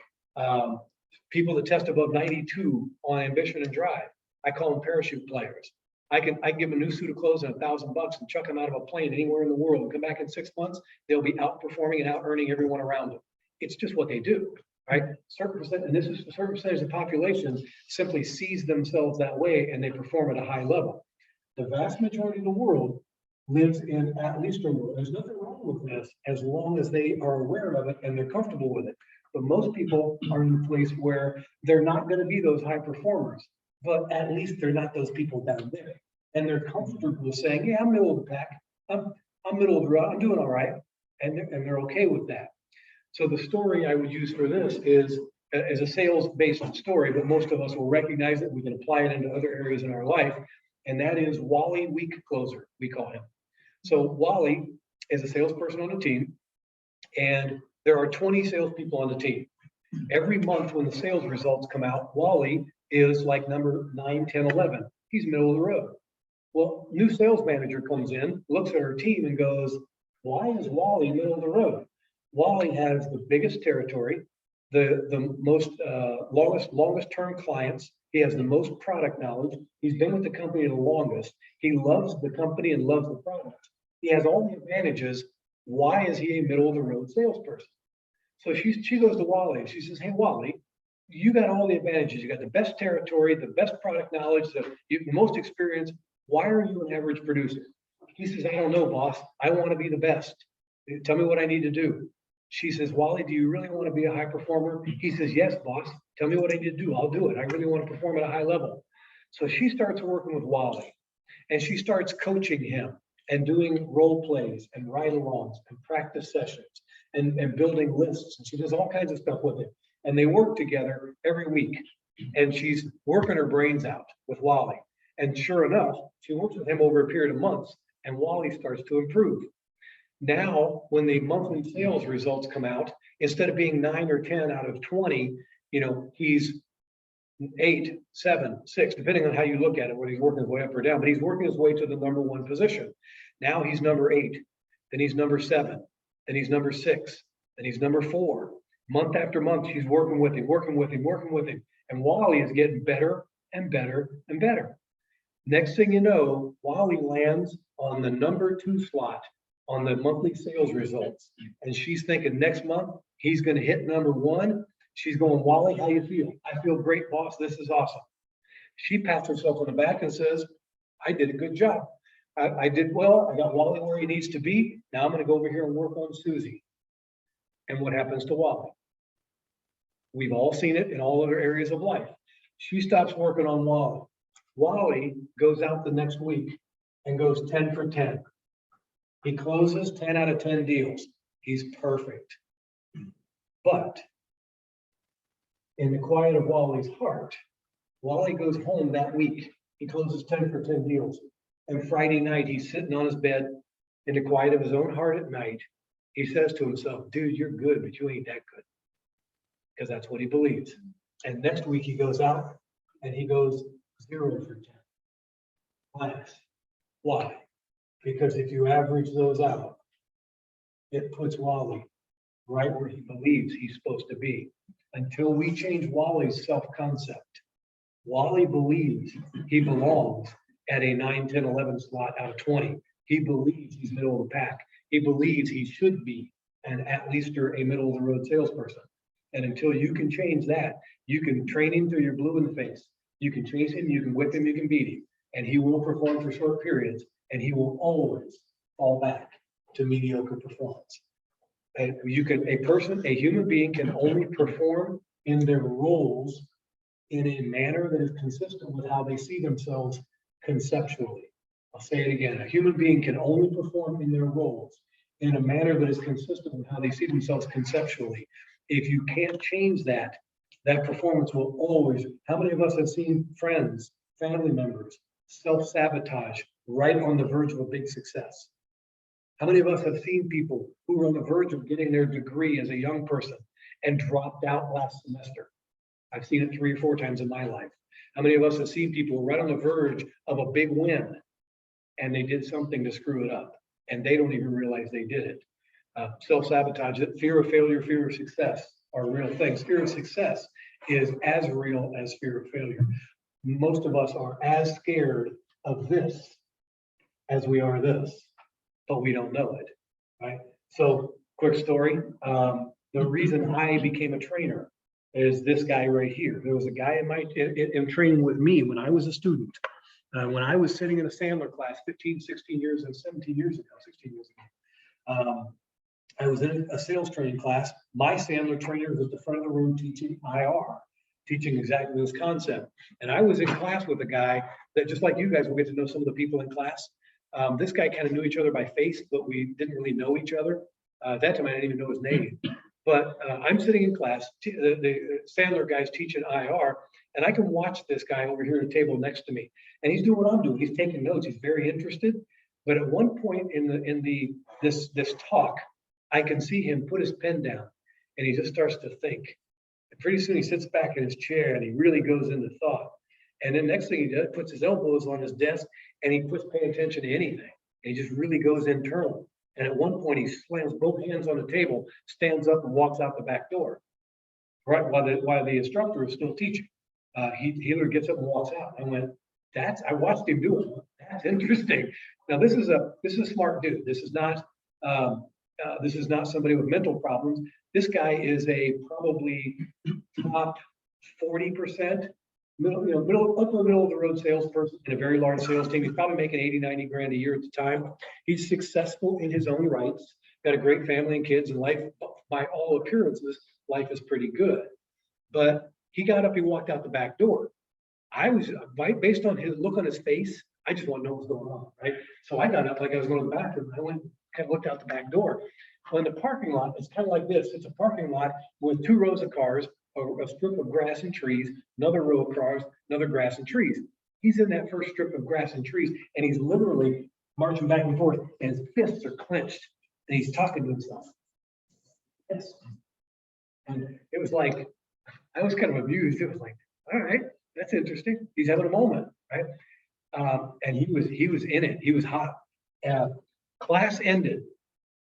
people that test above 92 on ambition and drive, I call them parachute players. I can give them a new suit of clothes and $1,000 and chuck them out of a plane anywhere in the world and come back in 6 months, they'll be outperforming and out earning everyone around them. It's just what they do, right? Certain percent, and this is a certain percentage of the population simply sees themselves that way and they perform at a high level. The vast majority of the world lives in at least a world. There's nothing wrong with this as long as they are aware of it and they're comfortable with it. But most people are in a place where they're not going to be those high performers, but at least they're not those people down there. And they're comfortable saying, yeah, I'm middle of the pack. I'm middle of the road. I'm doing all right. And they're okay with that. So the story I would use for this is a sales-based story, but most of us will recognize it. We can apply it into other areas in our life. And that is Wally Week Closer, we call him. So Wally is a salesperson on the team, and there are 20 salespeople on the team. Every month when the sales results come out, Wally is like number 9, 10, 11. He's middle of the road. Well, new sales manager comes in, looks at her team and goes, why is Wally middle of the road? Wally has the biggest territory, the most longest term clients. He has the most product knowledge. He's been with the company the longest. He loves the company and loves the product. He has all the advantages. Why is he a middle of the road salesperson? So she goes to Wally and she says, hey, Wally, you got all the advantages. You got the best territory, the best product knowledge, the most experience. Why are you an average producer? He says, I don't know, boss. I want to be the best. Tell me what I need to do. She says, Wally, do you really want to be a high performer? He says, yes, boss. Tell me what I need to do. I'll do it. I really want to perform at a high level. So she starts working with Wally and she starts coaching him and doing role plays and ride-alongs and practice sessions and building lists. And she does all kinds of stuff with him. And they work together every week. And she's working her brains out with Wally. And sure enough, she works with him over a period of months and Wally starts to improve. Now, when the monthly sales results come out, instead of being 9 or 10 out of 20, he's 8, 7, 6, depending on how you look at it, whether he's working his way up or down, but he's working his way to the number 1 position. Now he's number 8, then he's number 7, then he's number 6, then he's number 4. Month after month, she's working with him. And Wally is getting better and better and better. Next thing you know, Wally lands on the number 2 slot on the monthly sales results. And she's thinking next month, he's going to hit number 1. She's going, Wally, how you feel? I feel great, boss. This is awesome. She pats herself on the back and says, I did a good job. I did well. I got Wally where he needs to be. Now I'm going to go over here and work on Susie. And what happens to Wally? We've all seen it in all other areas of life. She stops working on Wally. Wally goes out the next week and goes 10 for 10. He closes 10 out of 10 deals. He's perfect. But in the quiet of Wally's heart, Wally goes home that week. He closes 10 for 10 deals. And Friday night, he's sitting on his bed in the quiet of his own heart at night. He says to himself, dude, you're good, but you ain't that good. Because that's what he believes. And next week he goes out and he goes 0 for 10. Class. Why? Because if you average those out, it puts Wally right where he believes he's supposed to be. Until we change Wally's self-concept, Wally believes he belongs at a 9, 10, 11 slot out of 20. He believes he's middle of the pack. He believes he should be an at least a middle of the road salesperson. And until you can change that, you can train him till you're blue in the face. You can chase him, you can whip him, you can beat him, and he will perform for short periods, and he will always fall back to mediocre performance. And a human being can only perform in their roles in a manner that is consistent with how they see themselves conceptually. I'll say it again. A human being can only perform in their roles in a manner that is consistent with how they see themselves conceptually. If you can't change that, that performance will always. How many of us have seen friends, family members, self-sabotage right on the verge of a big success? How many of us have seen people who were on the verge of getting their degree as a young person and dropped out last semester? I've seen it 3 or 4 times in my life. How many of us have seen people right on the verge of a big win and they did something to screw it up and they don't even realize they did it? Self-sabotage, fear of failure, fear of success are real things. Fear of success is as real as fear of failure. Most of us are as scared of this as we are this, but we don't know it, right? So quick story. The reason I became a trainer is this guy right here. There was a guy in training with me when I was a student. When I was sitting in a Sandler class 15, 16 years and 17 years ago, 16 years ago. I was in a sales training class. My Sandler trainer was at the front of the room teaching IR, teaching exactly this concept. And I was in class with a guy that, just like you guys will get to know some of the people in class. This guy kind of knew each other by face, but we didn't really know each other. At that time, I didn't even know his name. But I'm sitting in class, the Sandler guy's teaching IR, and I can watch this guy over here at the table next to me. And he's doing what I'm doing. He's taking notes. He's very interested. But at one point in this talk, I can see him put his pen down and he just starts to think. And pretty soon he sits back in his chair and he really goes into thought. And then next thing he does, puts his elbows on his desk and he quits paying attention to anything. And he just really goes internal. And at one point he slams both hands on the table, stands up and walks out the back door. Right while the instructor is still teaching. He gets up and walks out. I went, I watched him do it. That's interesting. Now this is a smart dude. This is not somebody with mental problems. This guy is a probably top 40% upper middle of the road salesperson in a very large sales team. He's probably making 80, 90 grand a year at the time. He's successful in his own rights, got a great family and kids, and life, by all appearances, life is pretty good. But he got up, he walked out the back door. Based on his look on his face, I just want to know what's going on, right? So I got up like I was going to the bathroom. I went, kind of looked out the back door. Well, in the parking lot, it's kind of like this. It's a parking lot with 2 rows of cars, a strip of grass and trees, another row of cars, another grass and trees. He's in that first strip of grass and trees, and he's literally marching back and forth, and his fists are clenched, and he's talking to himself. Yes. And it was like, I was kind of amused. It was like, all right, that's interesting. He's having a moment, right? And he was in it. He was hot. Class ended,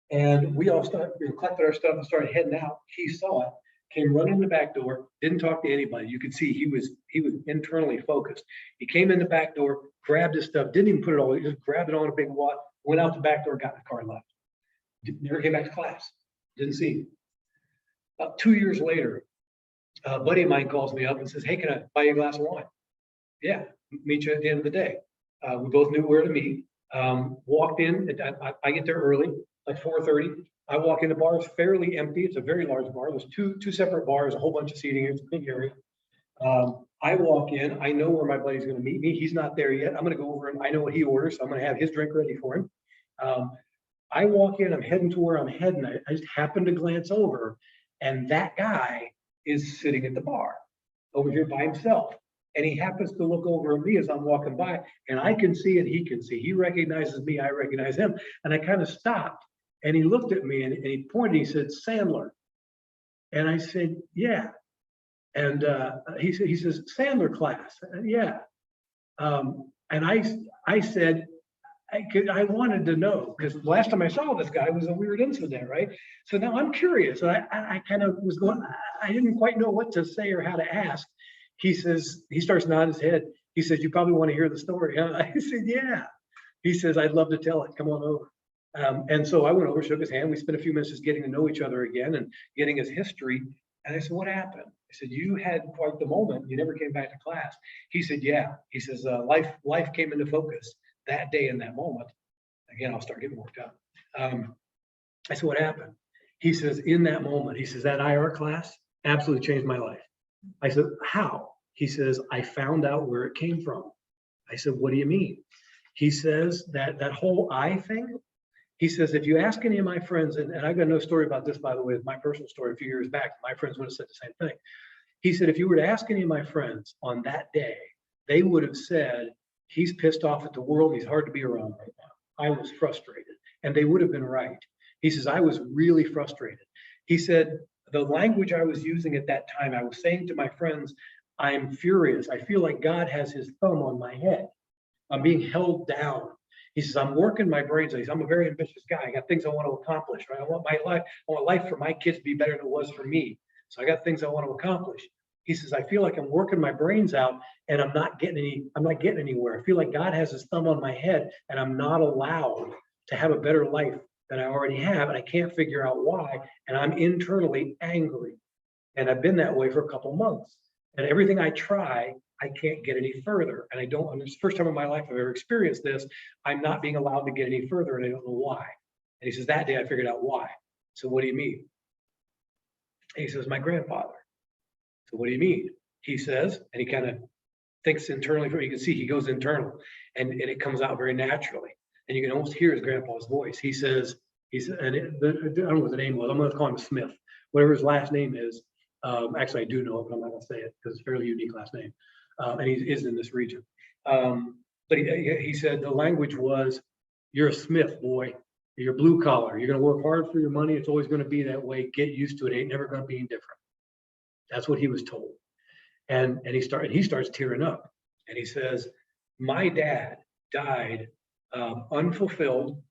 and we all collected our stuff and started heading out. He saw it, came running in the back door, didn't talk to anybody. You could see he was internally focused. He came in the back door, grabbed his stuff, didn't even put it all, he just grabbed it on a big wad, went out the back door, got in the car and left. Never came back to class. Didn't see him. About 2 years later, a buddy of mine calls me up and says, "Hey, can I buy you a glass of wine?" Yeah, meet you at the end of the day. We both knew where to meet. Walked in, I get there early, like 4:30. I walk in, the bar is fairly empty. It's a very large bar. There's two separate bars, a whole bunch of seating. It's a big area. I walk in, I know where my buddy's going to meet me. He's not there yet. I'm going to go over and I know what he orders. So I'm going to have his drink ready for him. I walk in, I'm heading to where I'm heading. I just happen to glance over, and that guy is sitting at the bar over here by himself. And he happens to look over at me as I'm walking by, and I can see and he can see. He recognizes me, I recognize him. And I kind of stopped, and he looked at me and he pointed, he said, "Sandler." And I said, "Yeah." And he says, "Sandler class." "Yeah." And I said, I wanted to know, because last time I saw this guy was a weird incident, right? So now I'm curious. I kind of was going, I didn't quite know what to say or how to ask. He says, he starts nodding his head. He says, you probably want to hear the story, huh? I said, yeah. He says, I'd love to tell it. Come on over. And so I went over, shook his hand. We spent a few minutes just getting to know each other again and getting his history. And I said, what happened? I said, you had quite the moment. You never came back to class. He said, yeah. He says, life came into focus that day in that moment. Again, I'll start getting worked up. I said, what happened? He says, in that moment, he says, that IR class absolutely changed my life. I said, how? He says, I found out where it came from. I said, what do you mean? He says that whole I thing, he says, if you ask any of my friends, and I've got no story about this, by the way, my personal story a few years back, my friends would have said the same thing. He said, if you were to ask any of my friends on that day, they would have said, he's pissed off at the world. He's hard to be around right now. I was frustrated. And they would have been right. He says, I was really frustrated. He said, the language I was using at that time, I was saying to my friends, I'm furious. I feel like God has his thumb on my head. I'm being held down. He says, I'm working my brains. I'm a very ambitious guy. I got things I want to accomplish, right? I want life for my kids to be better than it was for me. So I got things I want to accomplish. He says, I feel like I'm working my brains out and I'm not getting anywhere. I feel like God has his thumb on my head and I'm not allowed to have a better life than I already have. And I can't figure out why. And I'm internally angry. And I've been that way for a couple months. And everything I try, I can't get any further. And it's the first time in my life I've ever experienced this. I'm not being allowed to get any further and I don't know why. And he says, that day I figured out why. So what do you mean? And he says, my grandfather. So what do you mean? He says, and he kind of thinks internally, you can see he goes internal and it comes out very naturally. And you can almost hear his grandpa's voice. He says, I don't know what the name was. I'm going to call him Smith, whatever his last name is. Actually, I do know it, but I'm not going to say it because it's a fairly unique last name. And he is in this region. But he said the language was, you're a Smith, boy. You're blue collar. You're going to work hard for your money. It's always going to be that way. Get used to it. It ain't never going to be any different. That's what he was told. And he starts tearing up. And he says, my dad died unfulfilled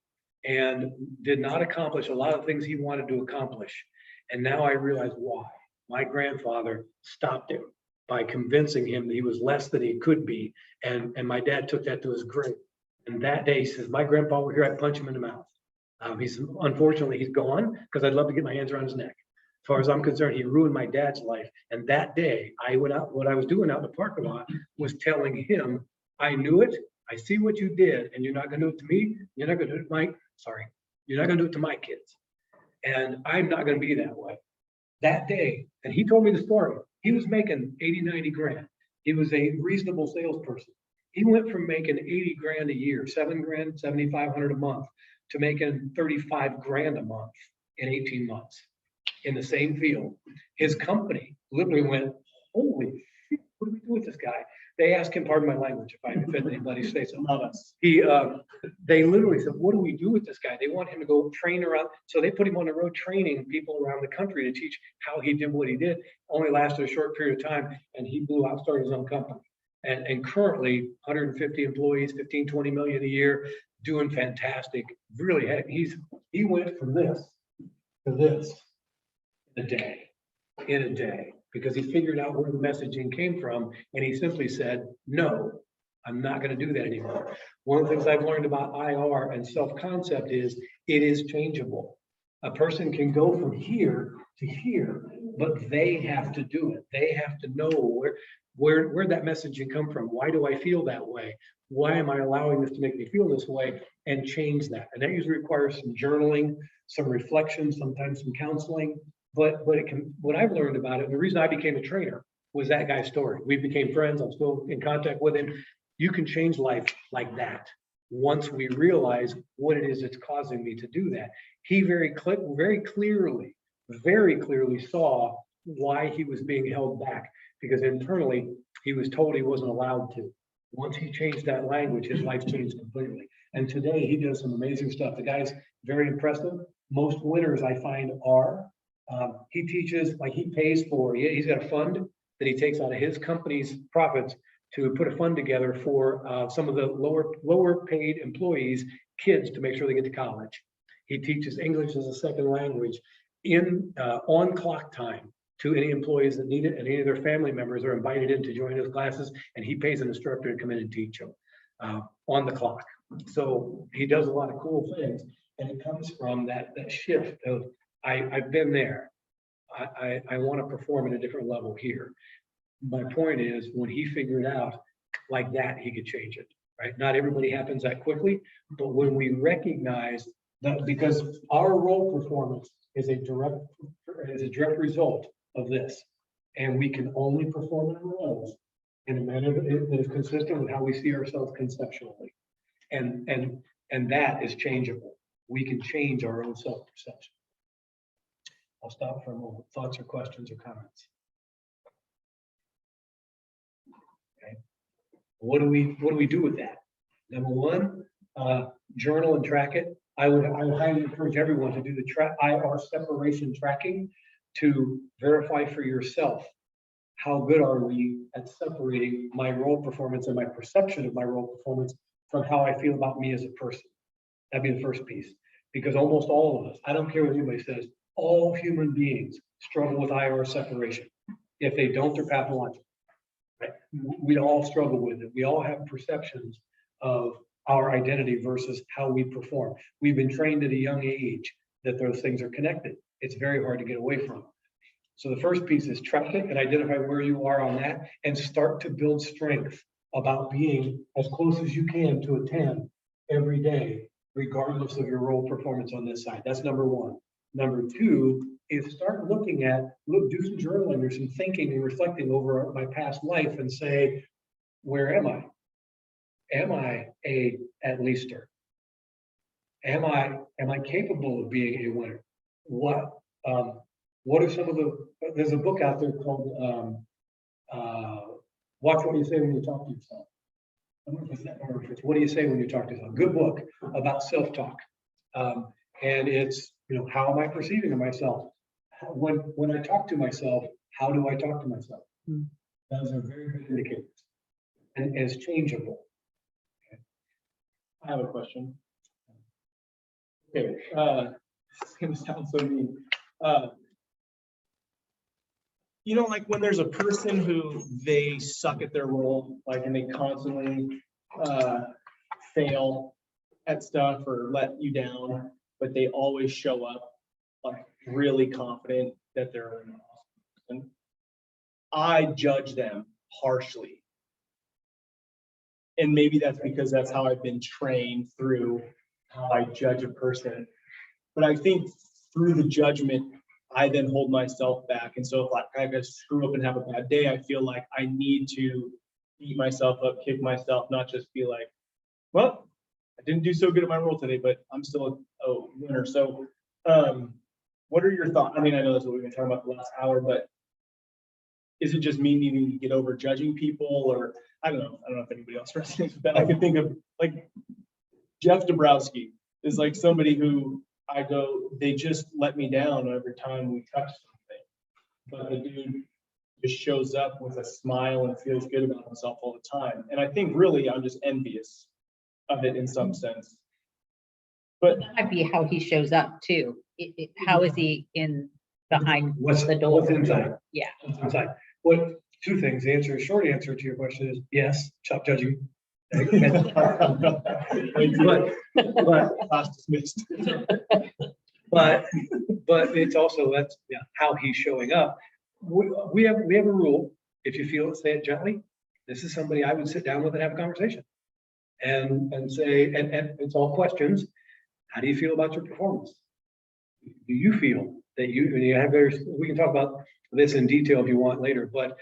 and did not accomplish a lot of things he wanted to accomplish. And now I realize why. My grandfather stopped him by convincing him that he was less than he could be. And my dad took that to his grave. And that day, he says, my grandpa were here, I'd punch him in the mouth. Unfortunately, he's gone because I'd love to get my hands around his neck. As far as I'm concerned, he ruined my dad's life. And that day, I went out, what I was doing out in the parking lot was telling him, I knew it. I see what you did, and you're not going to do it to me. You're not going to do it to you're not going to do it to my kids. And I'm not going to be that way. That day, and he told me the story. He was making 80, 90 grand. He was a reasonable salesperson. He went from making 80 grand a year, 7 grand, 7,500 a month, to making 35 grand a month in 18 months in the same field. His company literally went, holy shit, what do we do with this guy? They asked him, pardon my language, if I offend anybody, say so. They literally said, what do we do with this guy? They want him to go train around. So they put him on the road training people around the country to teach how he did what he did. Only lasted a short period of time, and he blew out, started his own company. And currently 150 employees, 15, 20 million a year, doing fantastic. Really, he went from this to this in a day, because he figured out where the messaging came from. And he simply said, no, I'm not going to do that anymore. One of the things I've learned about IR and self-concept is it is changeable. A person can go from here to here, but they have to do it. They have to know where that messaging come from. Why do I feel that way? Why am I allowing this to make me feel this way? And change that. And that usually requires some journaling, some reflection, sometimes some counseling. But what I've learned about it, and the reason I became a trainer was that guy's story. We became friends. I'm still in contact with him. You can change life like that once we realize what it is that's causing me to do that. He very clearly saw why he was being held back, because internally he was told he wasn't allowed to. Once he changed that language, his life changed completely. And today he does some amazing stuff. The guy's very impressive. Most winners I find are. He teaches, like he pays for, he's got a fund that he takes out of his company's profits to put a fund together for some of the lower paid employees, kids, to make sure they get to college. He teaches English as a second language in on clock time to any employees that need it, and any of their family members are invited in to join his classes, and he pays an instructor to come in and teach them on the clock. So he does a lot of cool things, and it comes from that shift of I've been there. I want to perform at a different level here. My point is, when he figured out like that, he could change it, right? Not everybody happens that quickly, but when we recognize that, because our role performance is a direct result of this, and we can only perform in our roles in a manner that is consistent with how we see ourselves conceptually, and that is changeable. We can change our own self-perception. I'll stop for a moment. Thoughts or questions or comments? Okay. What do we do with that? Number one, journal and track it. I would highly encourage everyone to do the IR separation tracking to verify for yourself how good are we at separating my role performance and my perception of my role performance from how I feel about me as a person. That'd be the first piece, because almost all of us, I don't care what anybody says, all human beings struggle with IR separation. If they don't, they're pathological. Right? We all struggle with it. We all have perceptions of our identity versus how we perform. We've been trained at a young age that those things are connected. It's very hard to get away from. So the first piece is track it and identify where you are on that, and start to build strength about being as close as you can to a 10 every day, regardless of your role performance on this side. That's number one. Number two is start looking at, do some journaling or some thinking and reflecting over my past life and say, where am I? Am I a at leaster? Am I capable of being a winner? What are some of there's a book out there called Watch What You Say When You Talk to Yourself. I don't know if it's What Do You Say When You Talk to Yourself? Good book about self-talk. And it's, how am I perceiving of myself? When I talk to myself, how do I talk to myself? Those are very good indicators, and it's changeable. Okay. I have a question. Okay, it's gonna sound so mean. Like when there's a person who they suck at their role, like, and they constantly fail at stuff or let you down, but they always show up like really confident that they're an awesome person. I judge them harshly. And maybe that's because that's how I've been trained through how I judge a person. But I think through the judgment, I then hold myself back. And so if I just screw up and have a bad day, I feel like I need to beat myself up, kick myself, not just be like, well, I didn't do so good at my role today, but I'm still a winner. So what are your thoughts? I mean, I know that's what we've been talking about the last hour, but is it just me needing to get over judging people? Or I don't know if anybody else resonates with that. I can think of like Jeff Dabrowski is like somebody who I go, they just let me down every time we touch something. But the dude just shows up with a smile and feels good about himself all the time. And I think really I'm just envious of it in some sense. But that might be how he shows up too. How is he in behind the door? What's inside? Yeah. What's inside? Two things. The short answer to your question is yes, stop judging. but it's also how he's showing up. We have a rule. If you feel it, say it gently. This is somebody I would sit down with and have a conversation and say, and it's all questions. How do you feel about your performance? Do you feel that you have we can talk about this in detail if you want later, but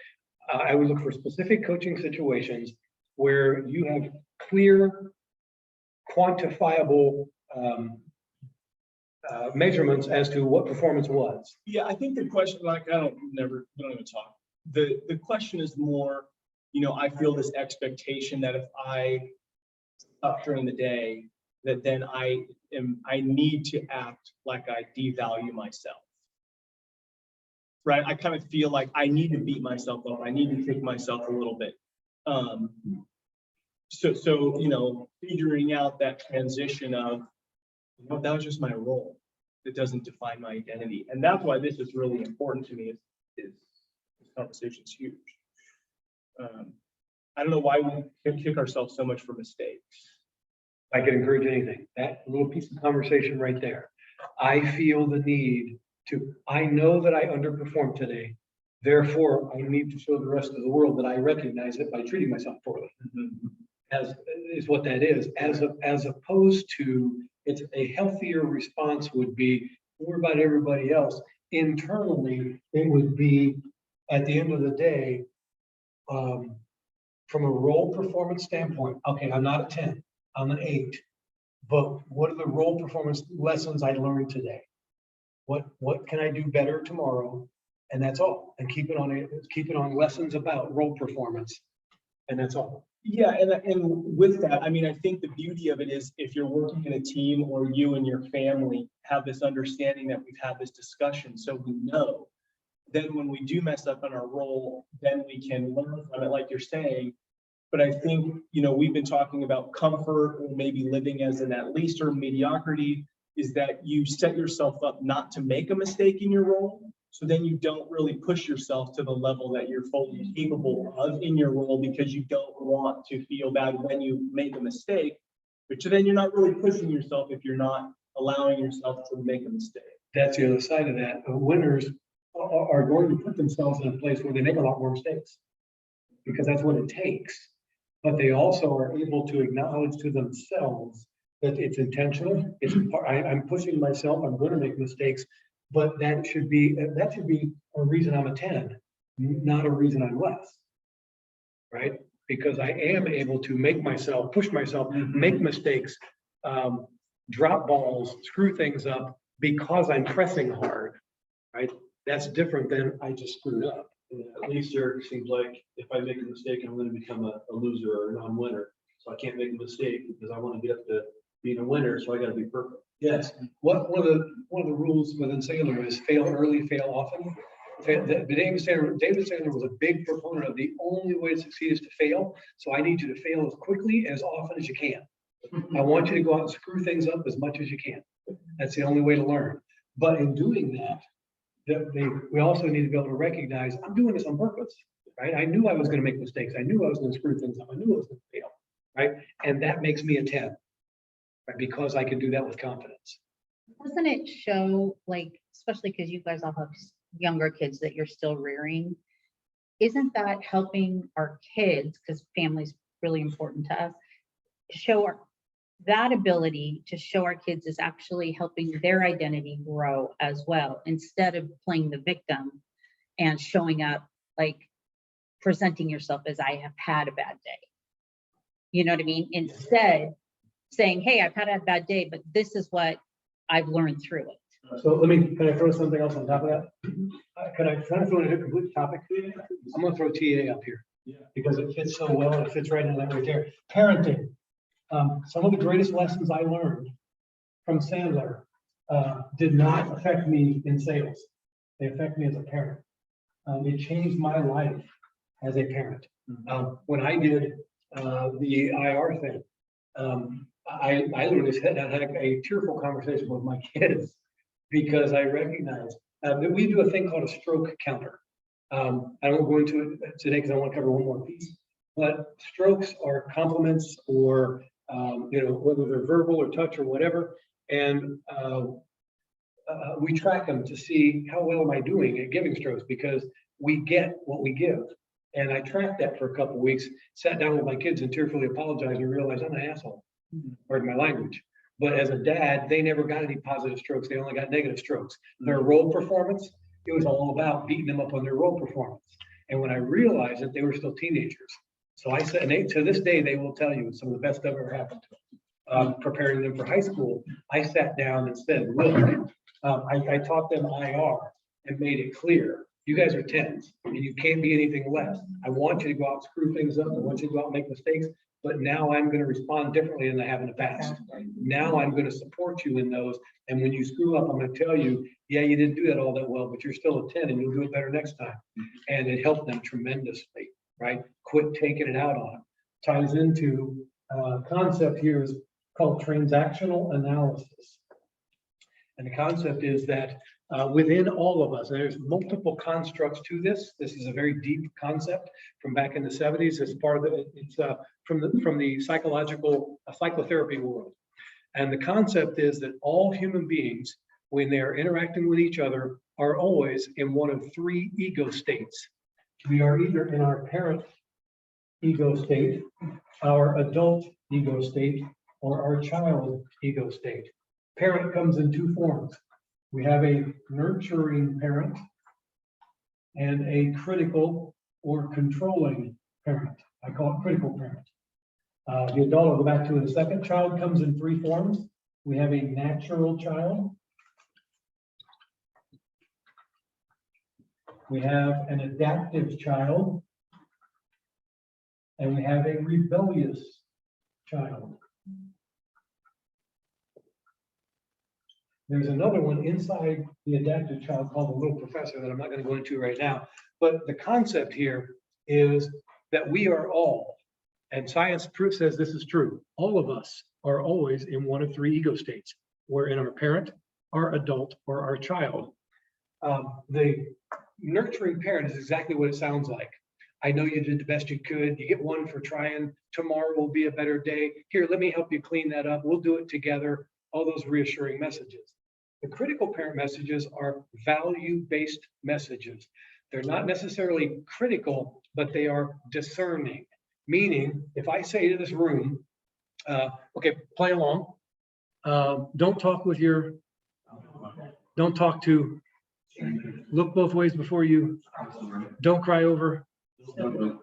I would look for specific coaching situations where you have clear, quantifiable measurements as to what performance was. Yeah, I think the question, like, we don't even talk. The question is more, I feel this expectation that if I up during the day, that then I need to act like I devalue myself. Right? I kind of feel like I need to beat myself up. I need to kick myself a little bit. So, figuring out that transition of, that was just my role. It doesn't define my identity. And that's why this is really important to me is this conversation's huge. I don't know why we can kick ourselves so much for mistakes. I can encourage anything. That little piece of conversation right there. I feel the need I know that I underperformed today. Therefore, I need to show the rest of the world that I recognize it by treating myself poorly. As is what that is, as opposed to it's a healthier response would be, what about everybody else? Internally, it would be at the end of the day, from a role performance standpoint, okay, I'm not a 10, I'm an 8. But what are the role performance lessons I learned today? What can I do better tomorrow? And that's all. And keep it on lessons about role performance. And that's all. Yeah, and with that, I mean, I think the beauty of it is if you're working in a team or you and your family have this understanding that we've had this discussion, so we know, then when we do mess up on our role, then we can learn from it, like you're saying. But I think, we've been talking about comfort or maybe living as an at least or mediocrity, is that you set yourself up not to make a mistake in your role. So then you don't really push yourself to the level that you're fully capable of in your role because you don't want to feel bad when you make a mistake. But then you're not really pushing yourself if you're not allowing yourself to make a mistake. That's the other side of that. Winners are going to put themselves in a place where they make a lot more mistakes because that's what it takes. But they also are able to acknowledge to themselves that it's intentional. I'm pushing myself. I'm going to make mistakes, but that should be a reason I'm a 10, not a reason I'm less, right? Because I am able to push myself, make mistakes, drop balls, screw things up because I'm pressing hard, right? That's different than I just screwed up. At least there seems like if I make a mistake, I'm going to become a loser or a non-winner. So I can't make a mistake because I want to get up to being a winner. So I got to be perfect. Yes. One of the rules within Sailor is fail early, fail often. David Sailor was a big proponent of the only way to succeed is to fail. So I need you to fail as quickly, as often as you can. I want you to go out and screw things up as much as you can. That's the only way to learn. But in doing that, we also need to be able to recognize I'm doing this on purpose, right? I knew I was going to make mistakes. I knew I was going to screw things up. I knew I was going to fail, right? And that makes me a 10, right? Because I can do that with confidence. Doesn't it show, especially because you guys all have younger kids that you're still rearing, isn't that helping our kids, because family's really important to us, show that ability to show our kids is actually helping their identity grow as well, instead of playing the victim and showing up presenting yourself as I have had a bad day. You know what I mean? Instead saying, hey, I've had a bad day, but this is what I've learned through it. So can I throw something else on top of that? Can I throw in a complete topic? I'm going to throw TA up here because it fits so well. It fits right in that right there. Parenting. Some of the greatest lessons I learned from Sandler did not affect me in sales. They affect me as a parent. It changed my life as a parent. When I did the IR thing, I literally had a tearful conversation with my kids because I recognized that we do a thing called a stroke counter. I won't go into it today because I want to cover one more piece. But strokes are compliments or whether they're verbal or touch or whatever. And we track them to see how well am I doing at giving strokes because we get what we give. And I tracked that for a couple of weeks, sat down with my kids and tearfully apologized and realized I'm an asshole, pardon my language. But as a dad, they never got any positive strokes. They only got negative strokes. Their role performance, it was all about beating them up on their role performance. And when I realized that they were still teenagers, so I said, and to this day, they will tell you some of the best that ever happened to them. Preparing them for high school, I sat down and said, look, I taught them IR and made it clear. You guys are 10s and you can't be anything less. I want you to go out and screw things up. I want you to go out and make mistakes, but now I'm going to respond differently than I have in the past. Now I'm going to support you in those. And when you screw up, I'm going to tell you, yeah, you didn't do that all that well, but you're still a 10 and you'll do it better next time. And it helped them tremendously. right? Quit taking it out on them. Ties into concept here is called transactional analysis. And the concept is that within all of us, there's multiple constructs to this. This is a very deep concept from back in the 70s. It's part of it. It's from the psychological psychotherapy world. And the concept is that all human beings, when they are interacting with each other, are always in one of three ego states. We are either in our parent ego state, our adult ego state, or our child ego state. Parent comes in two forms. We have a nurturing parent and a critical or controlling parent. I call it critical parent. The adult I'll go back to in a second. Child comes in three forms. We have a natural child. We have an adaptive child. And we have a rebellious child. There's another one inside the adaptive child called the little professor that I'm not going to go into right now. But the concept here is that we are all, and science proof says this is true, all of us are always in one of three ego states. We're in our parent, our adult, or our child. The nurturing parent is exactly what it sounds like. I know you did the best you could. You get one for trying. Tomorrow will be a better day. Here, let me help you clean that up. We'll do it together. All those reassuring messages. The critical parent messages are value-based messages. They're not necessarily critical, but they are discerning. Meaning, if I say to this room, okay, play along. Don't talk to, look both ways before you, don't cry over.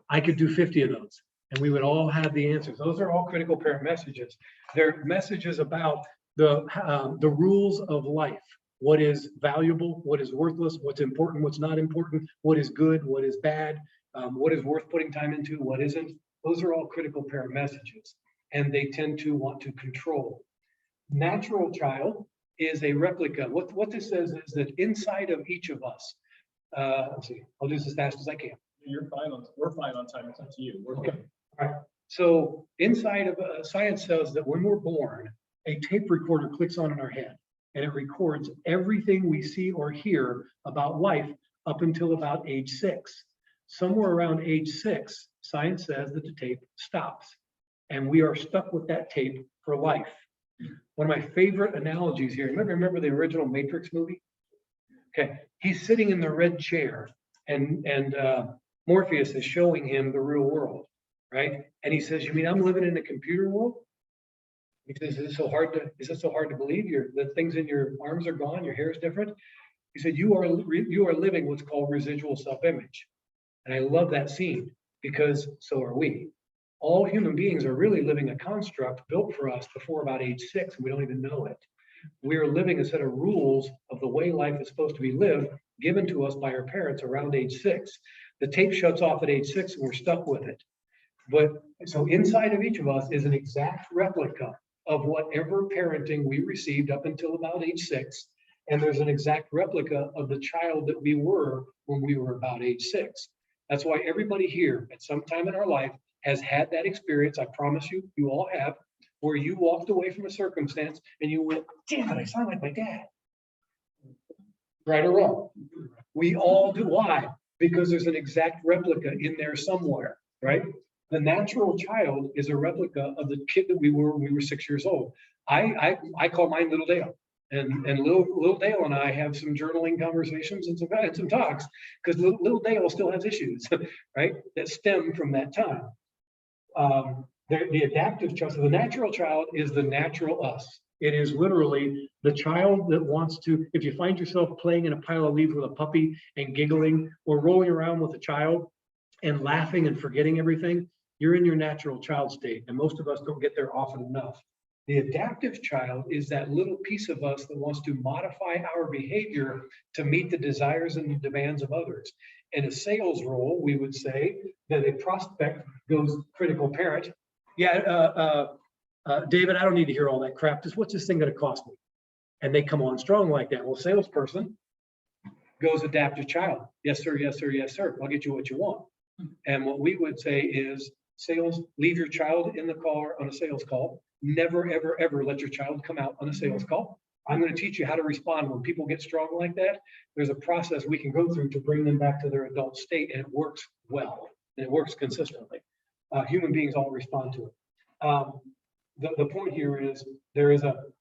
I could do 50 of those and we would all have the answers. Those are all critical parent messages. They're messages about the rules of life. What is valuable, what is worthless, what's important, what's not important, what is good, what is bad, what is worth putting time into, what isn't. Those are all critical parent messages, and they tend to want to control. Natural child is a replica. What this says is that inside of each of us, let's see, I'll do this as fast as I can. You're fine on, we're fine on time. It's up to you. We're Okay. All right. So inside of science says that when we're born, a tape recorder clicks on in our head and it records everything we see or hear about life up until about age 6. Somewhere around age 6, science says that the tape stops and we are stuck with that tape for life. One of my favorite analogies here, remember the original Matrix movie? Okay, he's sitting in the red chair and Morpheus is showing him the real world, right? And he says, "You mean I'm living in a computer world?" He says, is it so hard to believe? The things in your arms are gone, your hair is different. He said, you are living what's called residual self-image. And I love that scene because so are we. All human beings are really living a construct built for us before about age 6, and we don't even know it. We are living a set of rules of the way life is supposed to be lived, given to us by our parents around age 6. The tape shuts off at age 6 and we're stuck with it. But so inside of each of us is an exact replica of whatever parenting we received up until about age 6. And there's an exact replica of the child that we were when we were about age 6. That's why everybody here at some time in our life has had that experience. I promise you, you all have, where you walked away from a circumstance and you went, damn it, I sound like my dad. Right or wrong? We all do. Why? Because there's an exact replica in there somewhere, right? The natural child is a replica of the kid that we were when we were 6 years old. I call mine Little Dale. And little Dale and I have some journaling conversations and some talks because little Dale still has issues, right? That stem from that time. The adaptive child, so the natural child is the natural us. It is literally the child that wants to, if you find yourself playing in a pile of leaves with a puppy and giggling or rolling around with a child and laughing and forgetting everything, you're in your natural child state. And most of us don't get there often enough. The adaptive child is that little piece of us that wants to modify our behavior to meet the desires and the demands of others. In a sales role, we would say that a prospect goes critical parent. Yeah, David, I don't need to hear all that crap. Just what's this thing going to cost me? And they come on strong like that. Well, salesperson goes adaptive child. Yes, sir. Yes, sir. Yes, sir. I'll get you what you want. And what we would say is sales, leave your child in the car on a sales call. Never, ever, ever let your child come out on a sales call. I'm going to teach you how to respond when people get strong like that. There's a process we can go through to bring them back to their adult state, and it works well, and it works consistently. Human beings all respond to it. The point here is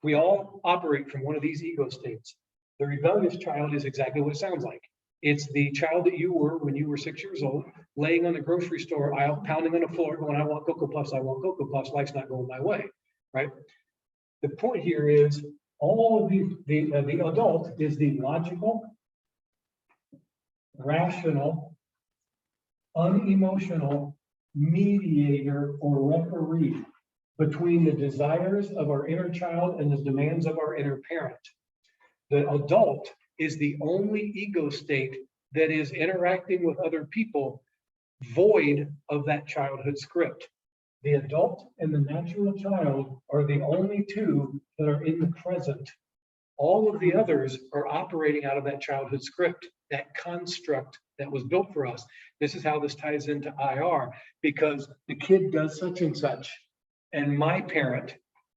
we all operate from one of these ego states. The rebellious child is exactly what it sounds like. It's the child that you were when you were 6 years old, laying on the grocery store aisle, pounding on the floor, going, I want Cocoa Puffs, I want Cocoa Puffs, life's not going my way, right? The point here is all of the adult is the logical, rational, unemotional mediator or referee between the desires of our inner child and the demands of our inner parent. The adult is the only ego state that is interacting with other people void of that childhood script. The adult and the natural child are the only two that are in the present. All of the others are operating out of that childhood script, that construct that was built for us. This is how this ties into IR, because the kid does such and such. And my parent,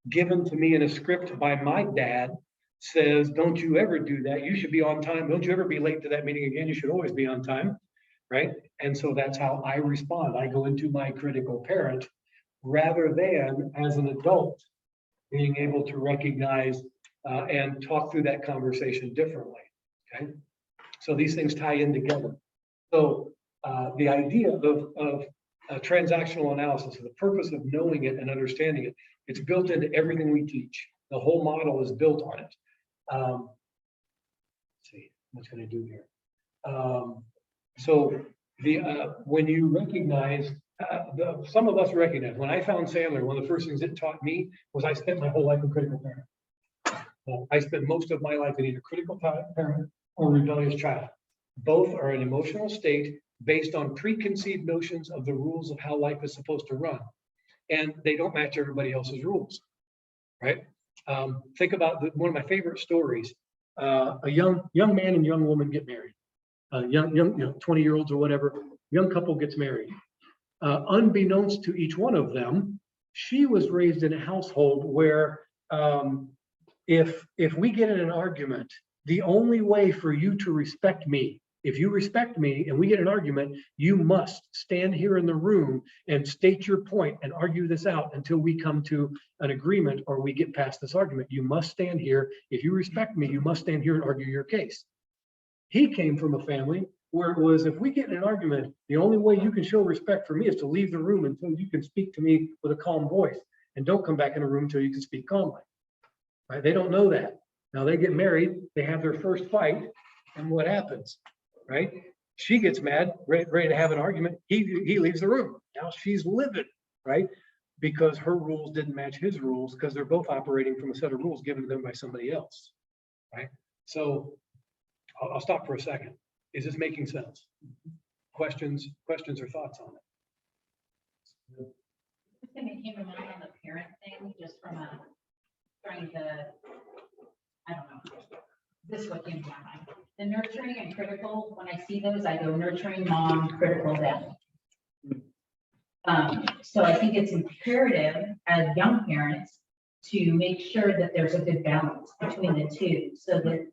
given to me in a script by my dad, says, don't you ever do that. You should be on time. Don't you ever be late to that meeting again. You should always be on time, right? And so that's how I respond. I go into my critical parent rather than as an adult being able to recognize and talk through that conversation differently, okay? So these things tie in together. So the idea of transactional analysis, the purpose of knowing it and understanding it, it's built into everything we teach. The whole model is built on it. Let's see, what's going to do here? So when you recognize, some of us recognize, when I found Sandler, one of the first things it taught me was I spent my whole life in critical parent. I spent most of my life in either critical parent or rebellious child. Both are an emotional state based on preconceived notions of the rules of how life is supposed to run. And they don't match everybody else's rules, right? Think about one of my favorite stories. A young man and young woman get married. Young 20-year-olds or whatever, young couple gets married. Unbeknownst to each one of them, she was raised in a household where if we get in an argument, the only way for you to respect me, if you respect me and we get an argument, you must stand here in the room and state your point and argue this out until we come to an agreement or we get past this argument. You must stand here. If you respect me, you must stand here and argue your case. He came from a family where it was, if we get in an argument, the only way you can show respect for me is to leave the room until you can speak to me with a calm voice, and don't come back in the room until you can speak calmly. Right? They don't know that. Now they get married, they have their first fight, and what happens? Right? She gets mad, ready to have an argument. He leaves the room. Now she's livid, right? Because her rules didn't match his rules, because they're both operating from a set of rules given to them by somebody else, right? So I'll stop for a second. Is this making sense? Questions or thoughts on it? The thing that came to mind on the parent thing, just from trying to, I don't know, this is what came to my mind. The nurturing and critical, when I see those, I go nurturing mom, critical dad. So I think it's imperative as young parents to make sure that there's a good balance between the two, so that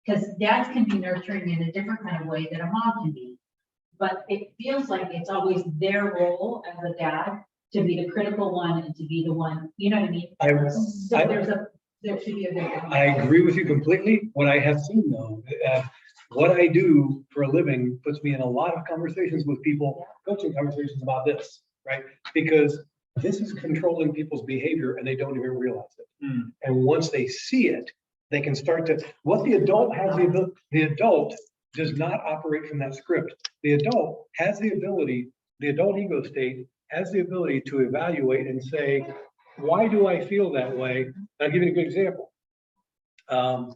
because dads can be nurturing in a different kind of way that a mom can be, but it feels like it's always their role as a dad to be the critical one and to be the one, you know what I mean? There should be a good balance. I agree with you completely. What I have seen though, what I do for a living puts me in a lot of conversations with people, coaching conversations about this, right? Because this is controlling people's behavior and they don't even realize it. And once they see it, they can start to, what the adult has the adult does not operate from that script. The adult has the ability, the adult ego state has the ability to evaluate and say, why do I feel that way? I'll give you a good example. I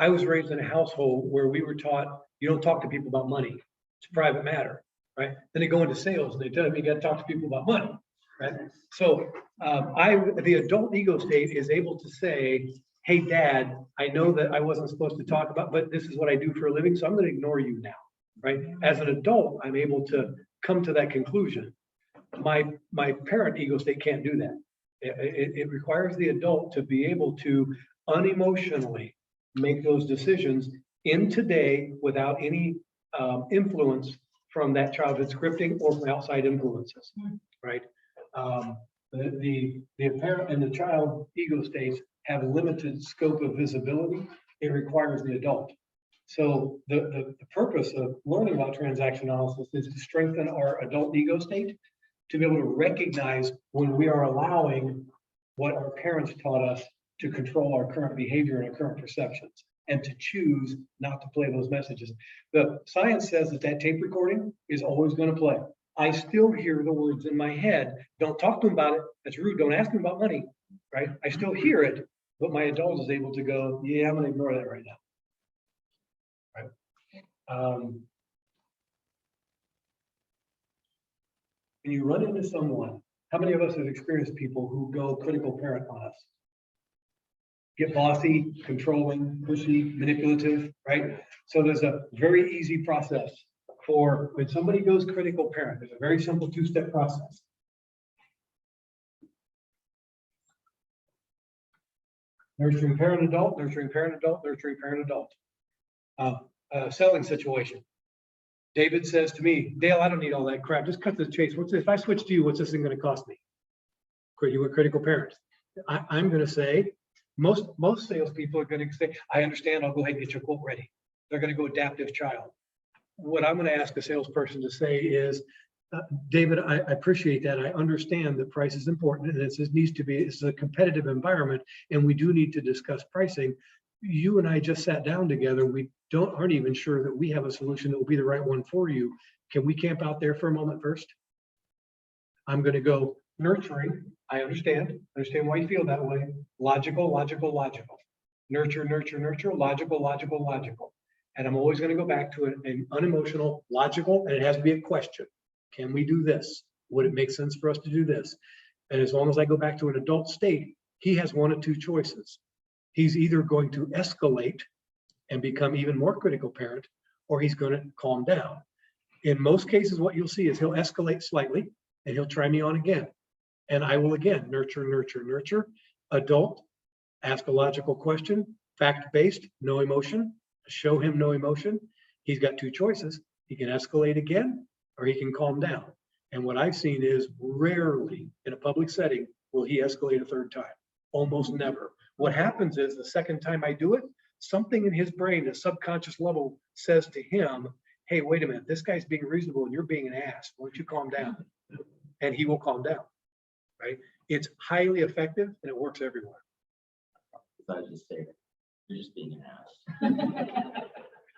was raised in a household where we were taught, you don't talk to people about money. It's a private matter, right? Then they go into sales and they tell me you got to talk to people about money, right? So the adult ego state is able to say, hey, dad, I know that I wasn't supposed to talk about, but this is what I do for a living, so I'm going to ignore you now. right? As an adult, I'm able to come to that conclusion. My parent ego state can't do that. It requires the adult to be able to unemotionally make those decisions in today without any influence from that childhood scripting or from outside influences, right? The parent and the child ego states have limited scope of visibility. It requires the adult. So the purpose of learning about transaction analysis is to strengthen our adult ego state, to be able to recognize when we are allowing what our parents taught us to control our current behavior and our current perceptions, and to choose not to play those messages. The science says that that tape recording is always going to play. I still hear the words in my head. Don't talk to him about it. That's rude. Don't ask him about money, right? I still hear it, but my adult is able to go, yeah, I'm going to ignore that right now. Right? When you run into someone, how many of us have experienced people who go critical parent on us? Get bossy, controlling, pushy, manipulative, right? So there's a very easy process for when somebody goes critical parent. There's a very simple two-step process. Nurturing parent adult, nurturing parent adult, nurturing parent adult. Selling situation. David says to me, Dale, I don't need all that crap. Just cut the chase. If I switch to you, what's this thing going to cost me? You were critical parent. I'm going to say, most salespeople are going to say, I understand. I'll go ahead and get your quote ready. They're going to go adaptive child. What I'm going to ask a salesperson to say is, David, I appreciate that. I understand that price is important, and this needs to be, it's a competitive environment, and we do need to discuss pricing. You and I just sat down together. We aren't even sure that we have a solution that will be the right one for you. Can we camp out there for a moment first? I'm going to go nurturing. I understand why you feel that way. Logical, logical, logical. Nurture, nurture, nurture, logical, logical, logical. And I'm always going to go back to an unemotional, logical, and it has to be a question. Can we do this? Would it make sense for us to do this? And as long as I go back to an adult state, he has one of two choices. He's either going to escalate and become even more critical parent, or he's going to calm down. In most cases, what you'll see is he'll escalate slightly and he'll try me on again. And I will again nurture, nurture, nurture. Adult, ask a logical question, fact-based, no emotion. Show him no emotion. He's got two choices. He can escalate again, or he can calm down. And what I've seen is rarely in a public setting will he escalate a third time. Almost never. What happens is the second time I do it, something in his brain, a subconscious level, says to him, hey, wait a minute, this guy's being reasonable and you're being an ass. Why don't you calm down? And he will calm down, right? It's highly effective and it works everywhere. I just say that you're just being an ass.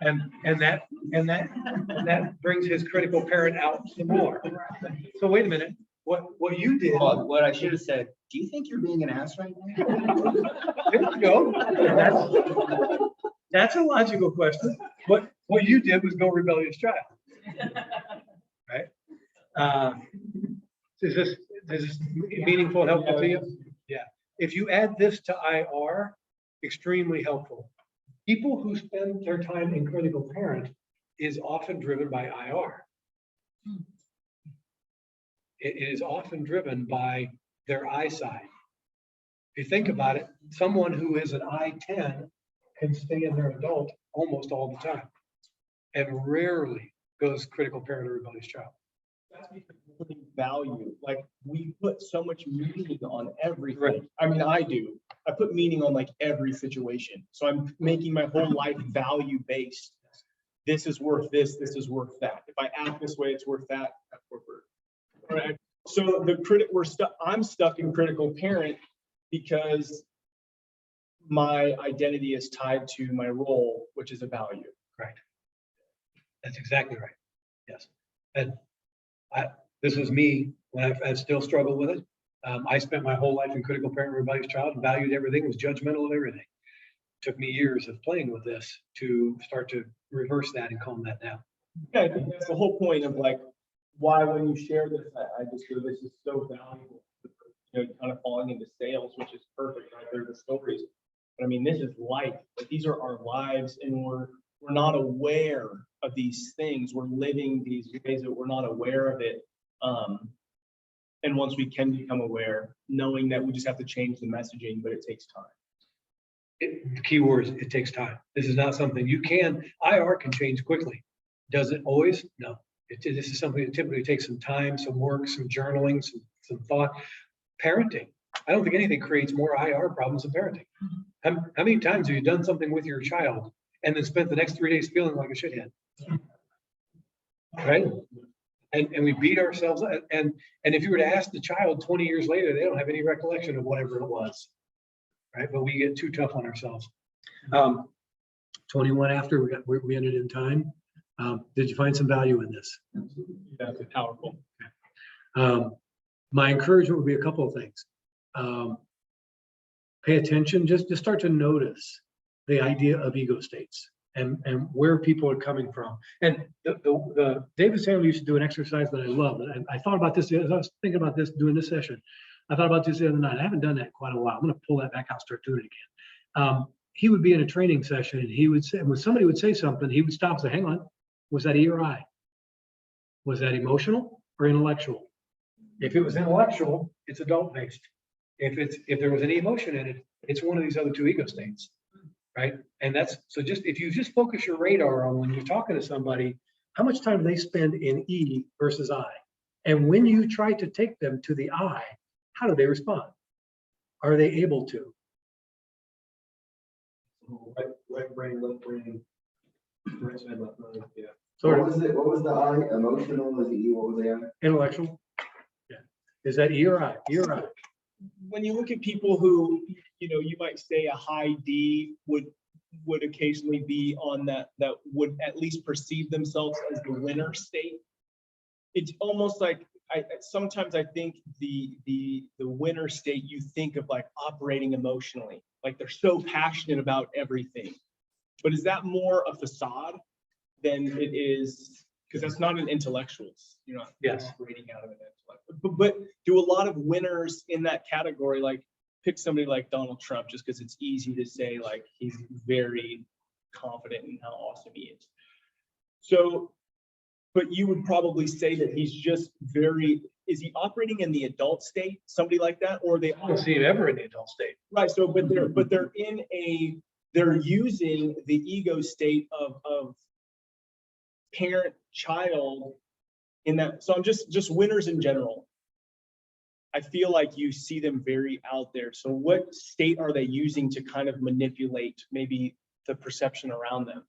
And that brings his critical parent out some more. So wait a minute, what you did. Well, what I should have said, do you think you're being an ass right now? There you go. That's a logical question. What you did was go rebellious child. Right? Is this meaningful and helpful to you? Yeah. If you add this to IR, extremely helpful. People who spend their time in critical parent is often driven by IR. It is often driven by their I side. If you think about it, someone who is an I-10 can stay in their adult almost all the time and rarely goes critical parent or rebellious child. That's because we're putting value. Like we put so much meaning on everything. Right. I mean, I do. I put meaning on like every situation. So I'm making my whole life value based. This is worth this. This is worth that. If I act this way, it's worth that. That's worth it. All right. So I'm stuck in critical parent because my identity is tied to my role, which is a value. Right. That's exactly right. Yes. And this was me when I still struggle with it. I spent my whole life in critical parent, rebellious child, and valued everything, was judgmental of everything. Took me years of playing with this to start to reverse that and calm that down. Yeah, I think that's the whole point of like why when you share this, I just feel this is so valuable. You know, kind of falling into sales, which is perfect, right? They're the stories. But I mean, this is life. Like, these are our lives, and we're we're not aware of these things. We're living these ways that we're not aware of it. And once we can become aware, knowing that we just have to change the messaging, but it takes time. The key word is it takes time. This is not something IR can change quickly. Does it always? No. This is something that typically takes some time, some work, some journaling, some thought. Parenting. I don't think anything creates more IR problems than parenting. How many times have you done something with your child and then spent the next 3 days feeling like a shithead? Right? And we beat ourselves up. And if you were to ask the child 20 years later, they don't have any recollection of whatever it was. Right? But we get too tough on ourselves. 21 after we ended in time. Did you find some value in this? That's powerful. My encouragement would be a couple of things. Pay attention, just start to notice the idea of ego states and where people are coming from. And the David Sandler used to do an exercise that I love. And I thought about this as I was thinking about this doing this session. I thought about this the other night. I haven't done that in quite a while. I'm going to pull that back out, start doing it again. He would be in a training session and he would say, when somebody would say something, he would stop and say, hang on, was that E or I? Was that emotional or intellectual? If it was intellectual, it's adult-based. If there was any emotion in it, it's one of these other two ego states, right? And that's, so just, if you just focus your radar on when you're talking to somebody, how much time do they spend in E versus I? And when you try to take them to the I, how do they respond? Are they able to? Right brain, left brain, right side, left brain, yeah. Sort What of was it? What was the I? Emotional was the E? What was the I? intellectual. Yeah. Is that E or I? E or I? When you look at people who, you might say a high D would occasionally be on that would at least perceive themselves as the winner state. It's almost like sometimes I think the winner state, you think of like operating emotionally, like they're so passionate about everything. But is that more a facade than it is? Because that's not an intellectuals, Yes. operating out of an intellect. But do a lot of winners in that category, like pick somebody like Donald Trump, just because it's easy to say like he's very confident in how awesome he is. So, but you would probably say that he's just is he operating in the adult state, somebody like that, or they I don't see him ever in the adult state. right? So, but they're using the ego state of parent child in that. So I'm just winners in general. I feel like you see them very out there. So what state are they using to kind of manipulate maybe the perception around them?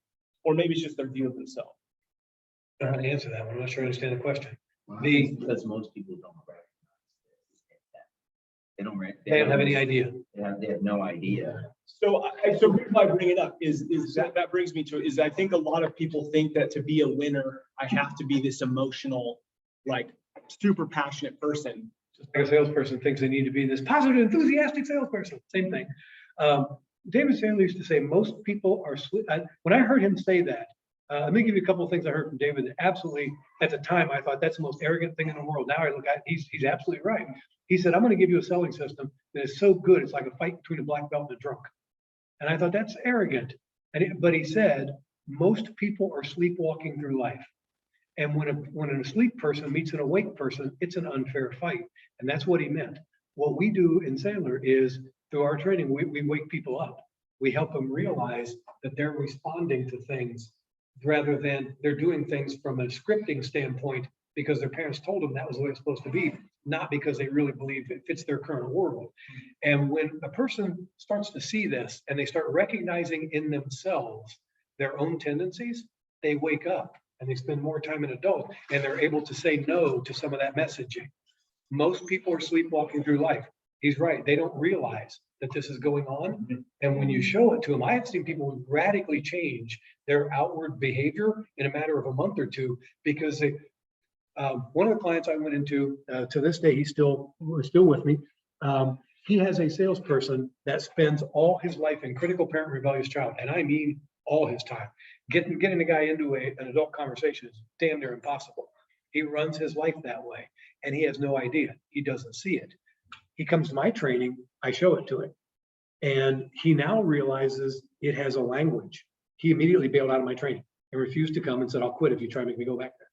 Or maybe it's just their view of themselves. I don't know how to answer that one. I'm not sure I understand the question. Because most people don't recognize that. They don't have any idea. They have no idea. So so why I bring it up is that brings me to I think a lot of people think that to be a winner, I have to be this emotional, like super passionate person. Just like a salesperson thinks they need to be this positive, enthusiastic salesperson. Same thing. David Sandler used to say most people are sleep. When I heard him say that, let me give you a couple of things I heard from David that absolutely, at the time, I thought that's the most arrogant thing in the world. Now I look at it, he's absolutely right. He said, I'm going to give you a selling system that is so good, it's like a fight between a black belt and a drunk. And I thought that's arrogant. But he said, most people are sleepwalking through life. And when an asleep person meets an awake person, it's an unfair fight. And that's what he meant. What we do in Sandler is through our training, we wake people up. We help them realize that they're responding to things rather than they're doing things from a scripting standpoint because their parents told them that was the way it's supposed to be, not because they really believe it fits their current world. And when a person starts to see this and they start recognizing in themselves their own tendencies, they wake up and they spend more time in adult and they're able to say no to some of that messaging. Most people are sleepwalking through life. He's right. They don't realize that this is going on. And when you show it to them, I have seen people radically change their outward behavior in a matter of a month or two because they, one of the clients I went into to this day, he's still with me. He has a salesperson that spends all his life in critical parent rebellious child. And I mean, all his time. Getting the guy into an adult conversation is damn near impossible. He runs his life that way and he has no idea. He doesn't see it. He comes to my training, I show it to him. And he now realizes it has a language. he immediately bailed out of my training and refused to come and said, I'll quit if you try to make me go back there.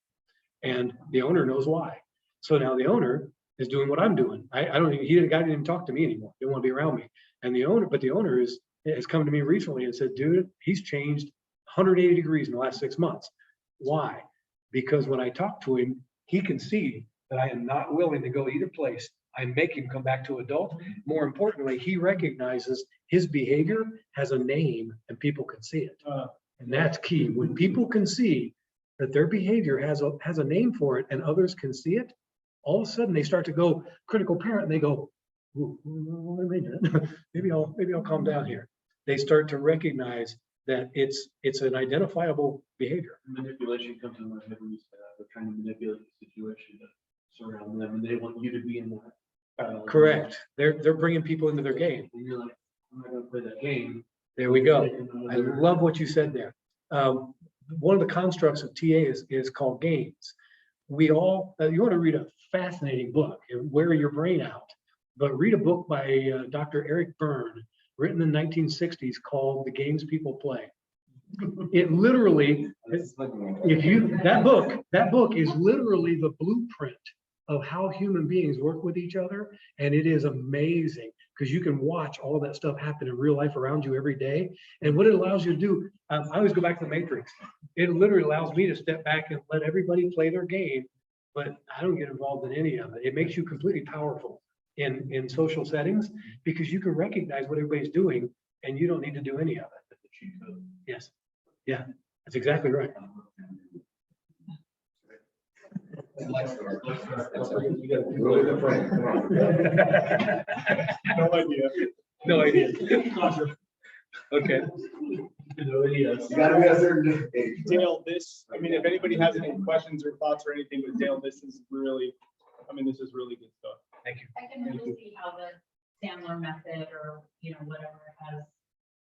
And the owner knows why. So now the owner is doing what I'm doing. I don't even, the guy didn't even talk to me anymore. Didn't want to be around me. And the owner has come to me recently and said, dude, he's changed 180 degrees in the last 6 months. Why? Because when I talk to him, he can see that I am not willing to go either place. I make him come back to adult. More importantly, he recognizes his behavior has a name and people can see it. And that's key. When people can see that their behavior has a name for it and others can see it, all of a sudden they start to go critical parent and they go, what am I doing? maybe I'll calm down here. They start to recognize that it's an identifiable behavior. Manipulation comes in my head when you say that. They're trying to manipulate the situation to surround them, and they want you to be in that. Correct. They're bringing people into their game. And you're like, I'm not gonna play that game. There we go. I love what you said there. One of the constructs of TA is called games. We all, you want to read a fascinating book, wear your brain out, but read a book by Dr. Eric Byrne, written in the 1960s called The Games People Play. It literally, that book is literally the blueprint of how human beings work with each other. And it is amazing because you can watch all that stuff happen in real life around you every day. And what it allows you to do, I always go back to the Matrix. It literally allows me to step back and let everybody play their game, but I don't get involved in any of it. It makes you completely powerful in social settings because you can recognize what everybody's doing and you don't need to do any of it. Yes. Yeah, that's exactly right. No idea. No idea. Okay. You gotta be a certain age. Dale, I mean, if anybody has any questions or thoughts or anything with Dale, this is really good stuff. Thank you. I can really see how the Sandler method or, whatever has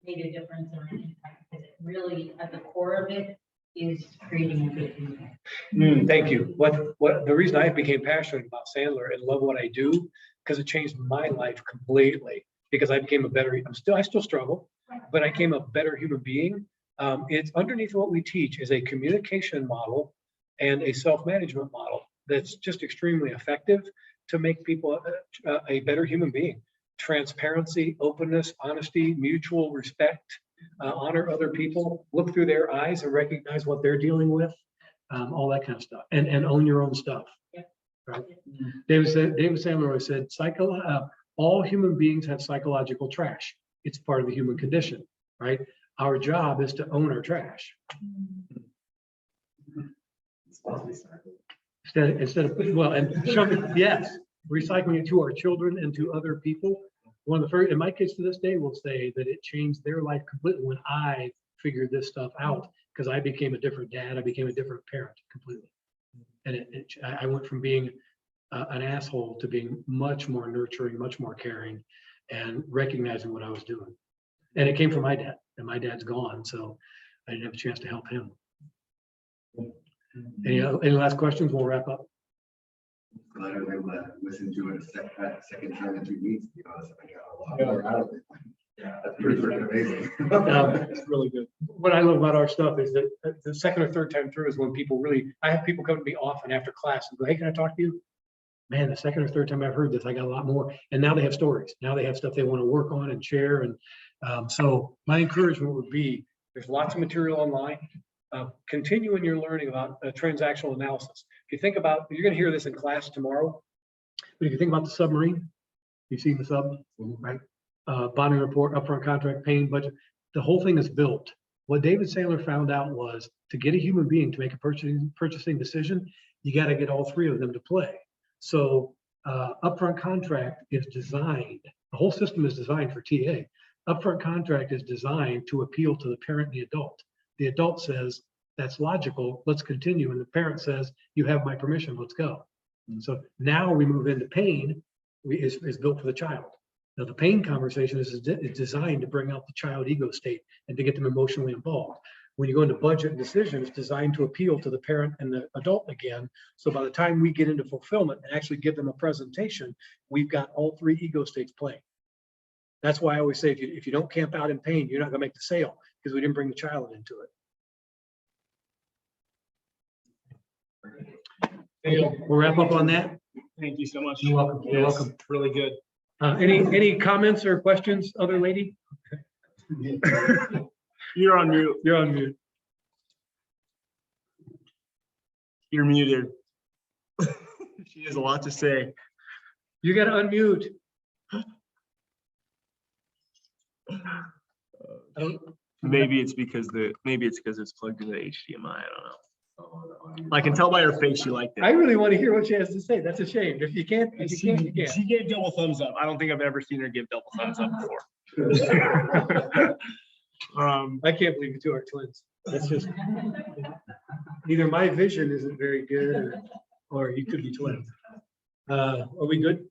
made a difference or an impact, because it really, at the core of it, is creating a good community. Thank you. What the reason I became passionate about Sandler and love what I do, because it changed my life completely. Because I became I still struggle, but I became a better human being. It's underneath what we teach is a communication model and a self-management model that's just extremely effective to make people a better human being. Transparency, openness, honesty, mutual respect, honor other people, look through their eyes and recognize what they're dealing with, all that kind of stuff, and own your own stuff. Yep. Right? David Sandler always said, all human beings have psychological trash. It's part of the human condition, right? Our job is to own our trash. Instead of yes, recycling it to our children and to other people. One of the first, and my kids to this day will say that it changed their life completely when I figured this stuff out, because I became a different dad. I became a different parent completely. And I went from being an asshole to being much more nurturing, much more caring, and recognizing what I was doing. And it came from my dad, and my dad's gone, so I didn't have a chance to help him. Any last questions? We'll wrap up. Glad I was able to listen to it second time in 2 weeks because I got a lot more out of it. Yeah, that's pretty freaking amazing. It's really good. What I love about our stuff is that the second or third time through is when people I have people come to me often after class and go, hey, can I talk to you? Man, the second or third time I've heard this, I got a lot more. And now they have stories. Now they have stuff they want to work on and share. And so my encouragement would be, there's lots of material online. Continue in your learning about transactional analysis. If you think about, you're going to hear this in class tomorrow, but if you think about the submarine, you've seen the sub, right? Bonding report, upfront contract, paying budget, the whole thing is built. What David Sandler found out was to get a human being to make a purchasing decision, you got to get all three of them to play. So upfront contract is designed, the whole system is designed for TA. Upfront contract is designed to appeal to the parent and the adult. The adult says, that's logical, let's continue. And the parent says, you have my permission, let's go. So now we move into pain, is built for the child. Now the pain conversation is designed to bring out the child ego state and to get them emotionally involved. When you go into budget and decision, it's designed to appeal to the parent and the adult again. So by the time we get into fulfillment and actually give them a presentation, we've got all three ego states playing. That's why I always say, if you don't camp out in pain, you're not gonna make the sale, because we didn't bring the child into it. We'll wrap up on that. Thank you so much. You're welcome. You're Yes, welcome. Really good. Any comments or questions, other lady? You're on mute. You're on mute. You're muted. She has a lot to say. You gotta unmute. Maybe it's because it's plugged into HDMI. I don't know. I can tell by her face she liked I it. really want to hear what she has to say. That's a shame. If you can't, you can't. She gave double thumbs up. I don't think I've ever seen her give double thumbs up before. I can't believe you two are twins. That's just, either my vision isn't very good or you could be twins. Are we good?